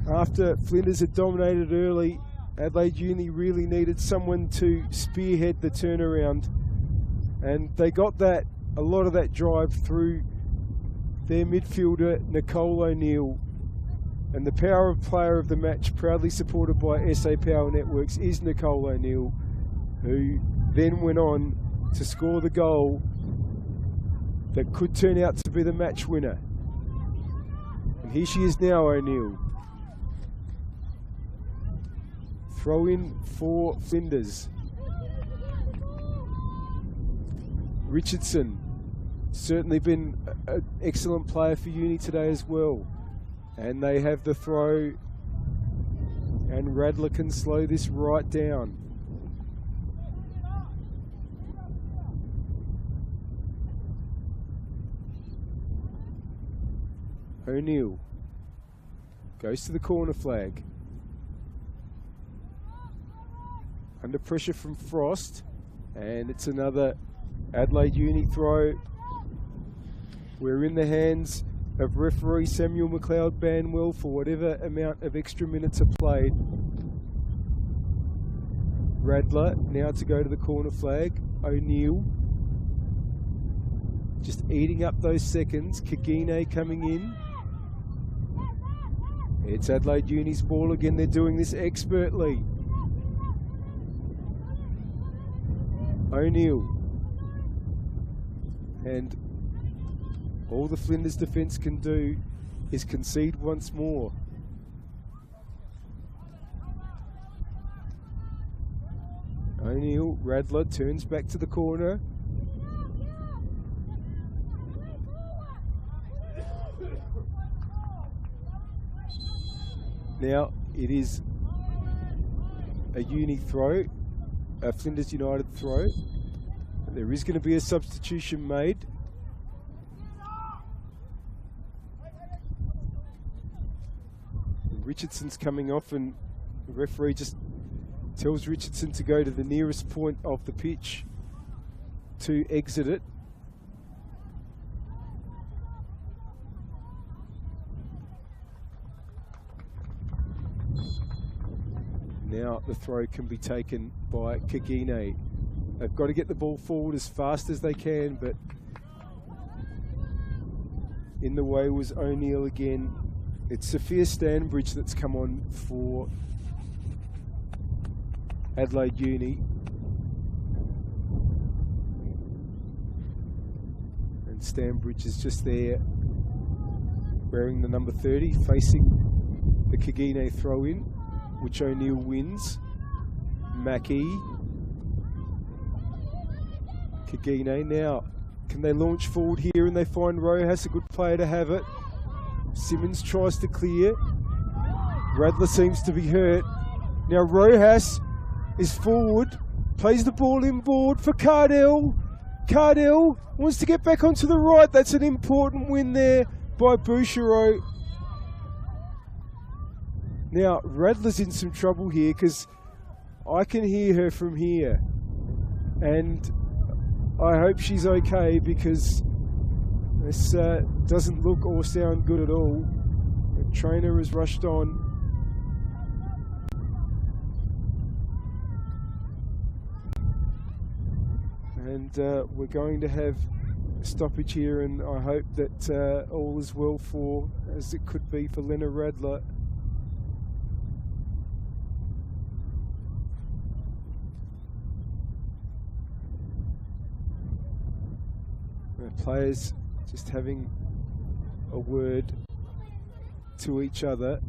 after Flinders had dominated early, Adelaide Uni really needed someone to spearhead the turnaround. And they got that, a lot of that drive through their midfielder, Nicole O'Neill. And the power of player of the match, proudly supported by SA Power Networks, is Nicole O'Neill, who then went on to score the goal that could turn out to be the match winner. And here she is now, O'Neill. Throw in for Flinders. Richardson, certainly been an excellent player for Uni today as well. And they have the throw, and Radler can slow this right down. O'Neill goes to the corner flag. Under pressure from Frost, and it's another Adelaide Uni throw. We're in the hands of referee Samuel McLeod Banwell for whatever amount of extra minutes are played. Radler now to go to the corner flag. O'Neill just eating up those seconds. Kagine coming in. It's Adelaide Uni's ball again. They're doing this expertly. O'Neill. And all the Flinders defence can do is concede once more. O'Neill, Radler turns back to the corner. Now it is a Uni throw, a Flinders United throw. There is going to be a substitution made. Richardson's coming off, and the referee just tells Richardson to go to the nearest point of the pitch to exit it. Now the throw can be taken by Kagine. They've got to get the ball forward as fast as they can, but in the way was O'Neill again. It's Sophia Stanbridge that's come on for Adelaide Uni. And Stanbridge is just there wearing the number 30, facing the Kagine throw-in, which O'Neill wins. Mackie. Kagine now. Can they launch forward here and they find Rojas, a good player to have it. Simmons tries to clear. Radler seems to be hurt. Now Rojas is forward, plays the ball inboard for Cardell. Cardell wants to get back onto the right. That's an important win there by Bouchereau. Now Radler's in some trouble here because I can hear her from here. And I hope she's okay because this doesn't look or sound good at all. The trainer has rushed on. And we're going to have a stoppage here, and I hope that all is well for, as it could be for Leonard Radler. Players just having a word to each other.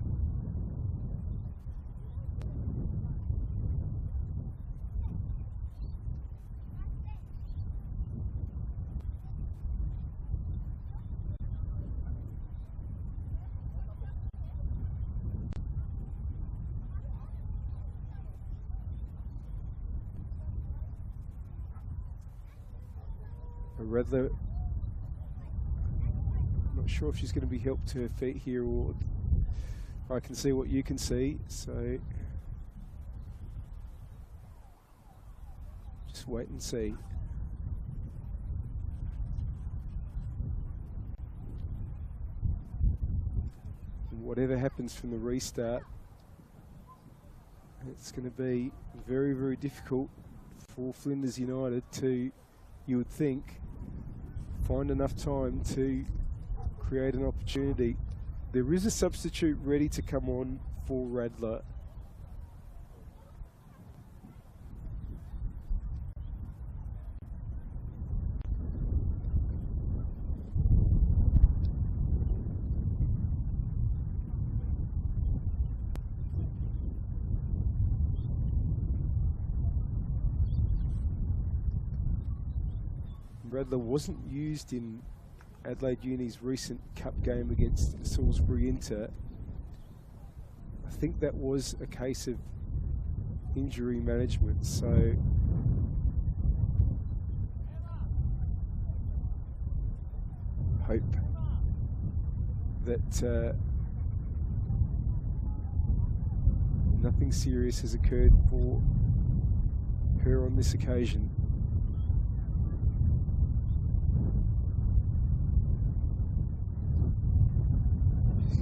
Radler, I'm not sure if she's going to be helped to her feet here, or I can see what you can see, so just wait and see. And whatever happens from the restart, it's going to be very, very difficult for Flinders United to, you would think, find enough time to create an opportunity. There is a substitute ready to come on for Radler. Radler wasn't used in Adelaide Uni's recent cup game against Salisbury Inter. I think that was a case of injury management, so hope that nothing serious has occurred for her on this occasion.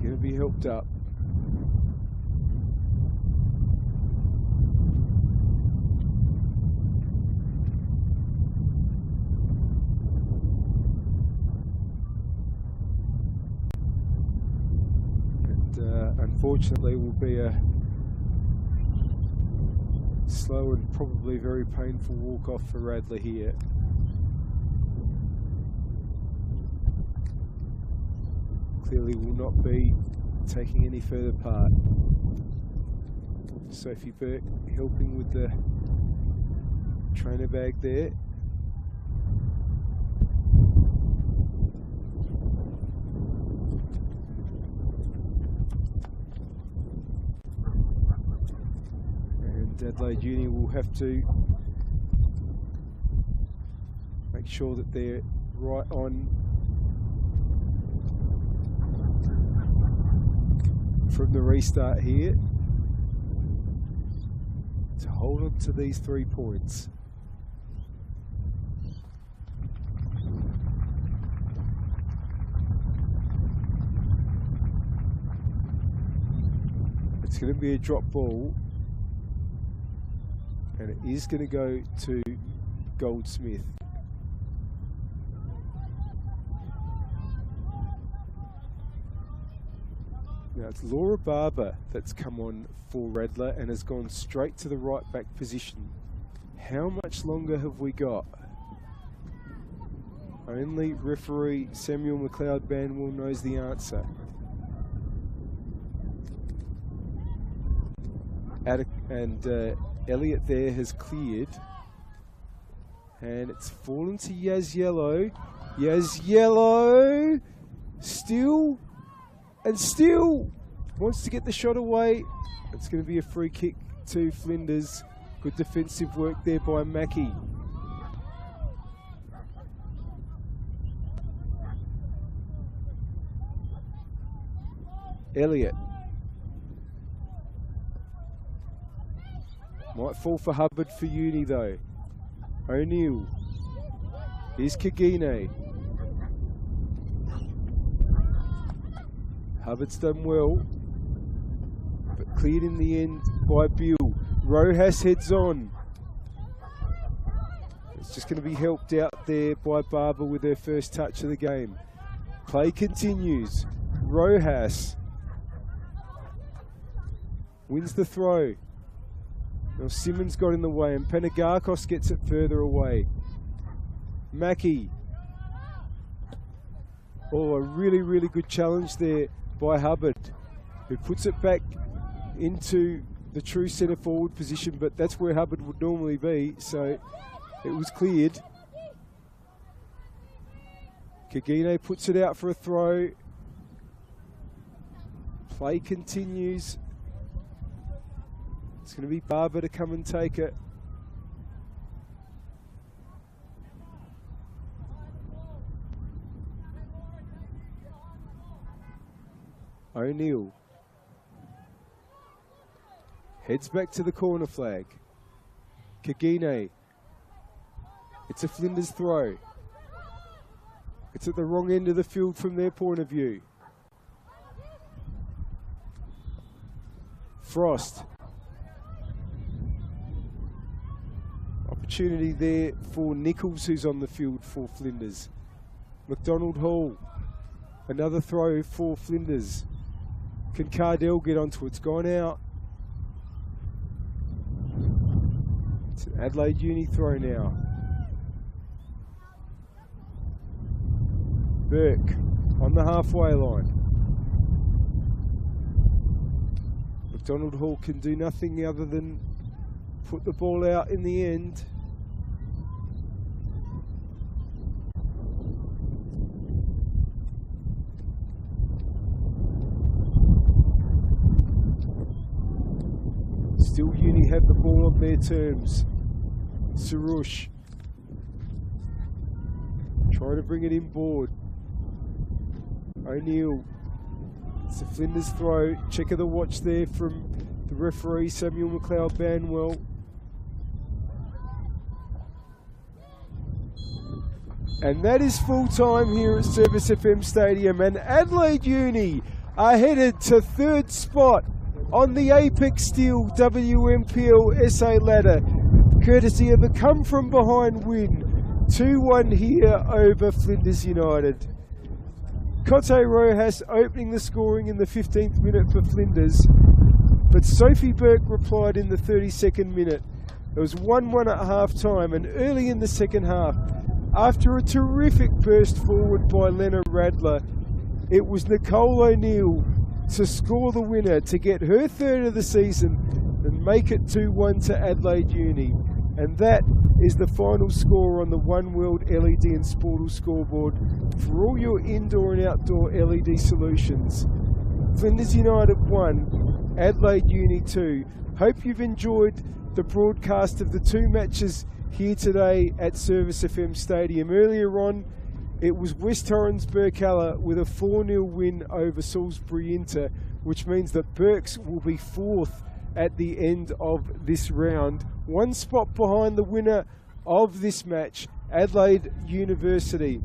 Going to be helped up. And unfortunately will be a slow and probably very painful walk off for Radler here. Clearly will not be taking any further part. Sophie Burke helping with the trainer bag there. And Adelaide Uni will have to make sure that they're right on from the restart here to hold on to these 3 points. It's going to be a drop ball, and it is going to go to Goldsmith. Now it's Laura Barber that's come on for Radler and has gone straight to the right back position. How much longer have we got? Only referee Samuel McLeod-Banwell knows the answer. And Elliott there has cleared. And it's fallen to Yaz Yellow. Yaz Yellow still and still wants to get the shot away. It's going to be a free kick to Flinders. Good defensive work there by Mackie. Elliott. Might fall for Hubbard for Uni though. O'Neill. Here's Kagine. Hubbard's done well, but cleared in the end by Bill. Rojas heads on. It's just going to be helped out there by Barber with her first touch of the game. Play continues. Rojas wins the throw. Now Simmons got in the way and Panagakos gets it further away. Mackie. Oh, a really, really good challenge there by Hubbard, who puts it back into the true centre forward position, but that's where Hubbard would normally be, so it was cleared. Kagine puts it out for a throw. Play continues. It's going to be Barber to come and take it. O'Neill heads back to the corner flag. Kagine. It's a Flinders throw. It's at the wrong end of the field from their point of view. Frost. Opportunity there for Nichols, who's on the field for Flinders. McDonald Hall. Another throw for Flinders. Can Cardell get onto it? It's gone out. It's an Adelaide Uni throw now. Burke on the halfway line. McDonald Hall can do nothing other than put the ball out in the end. Still Uni have the ball on their terms. Sarush trying to bring it inboard. O'Neill. It's a Flinders throw. Check of the watch there from the referee, Samuel McLeod-Banwell. And that is full time here at Service FM Stadium. And Adelaide Uni are headed to third spot on the Apex Steel WNPLSA ladder, courtesy of a come from behind win, 2-1 here over Flinders United. Cote Rojas opening the scoring in the 15th minute for Flinders, but Sophie Burke replied in the 32nd minute. It was 1-1 at half time, and early in the second half, after a terrific burst forward by Lena Radler, it was Nicole O'Neill to score the winner to get her third of the season and make it 2-1 to Adelaide Uni. And that is the final score on the One World LED and Sportal scoreboard for all your indoor and outdoor LED solutions. Flinders United 1, Adelaide Uni 2. Hope you've enjoyed the broadcast of the two matches here today at Service FM Stadium. Earlier on, it was West Torrens Burkalla with a 4-0 win over Salisbury Inter, which means that Burks will be fourth at the end of this round. One spot behind the winner of this match, Adelaide University.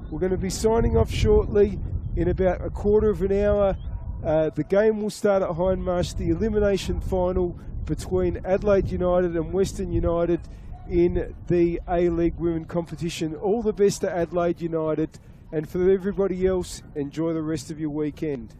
We're going to be signing off shortly in about a quarter of an hour. The game will start at Hindmarsh, the elimination final between Adelaide United and Western United in the A-League Women competition. All the best to Adelaide United, and for everybody else, enjoy the rest of your weekend.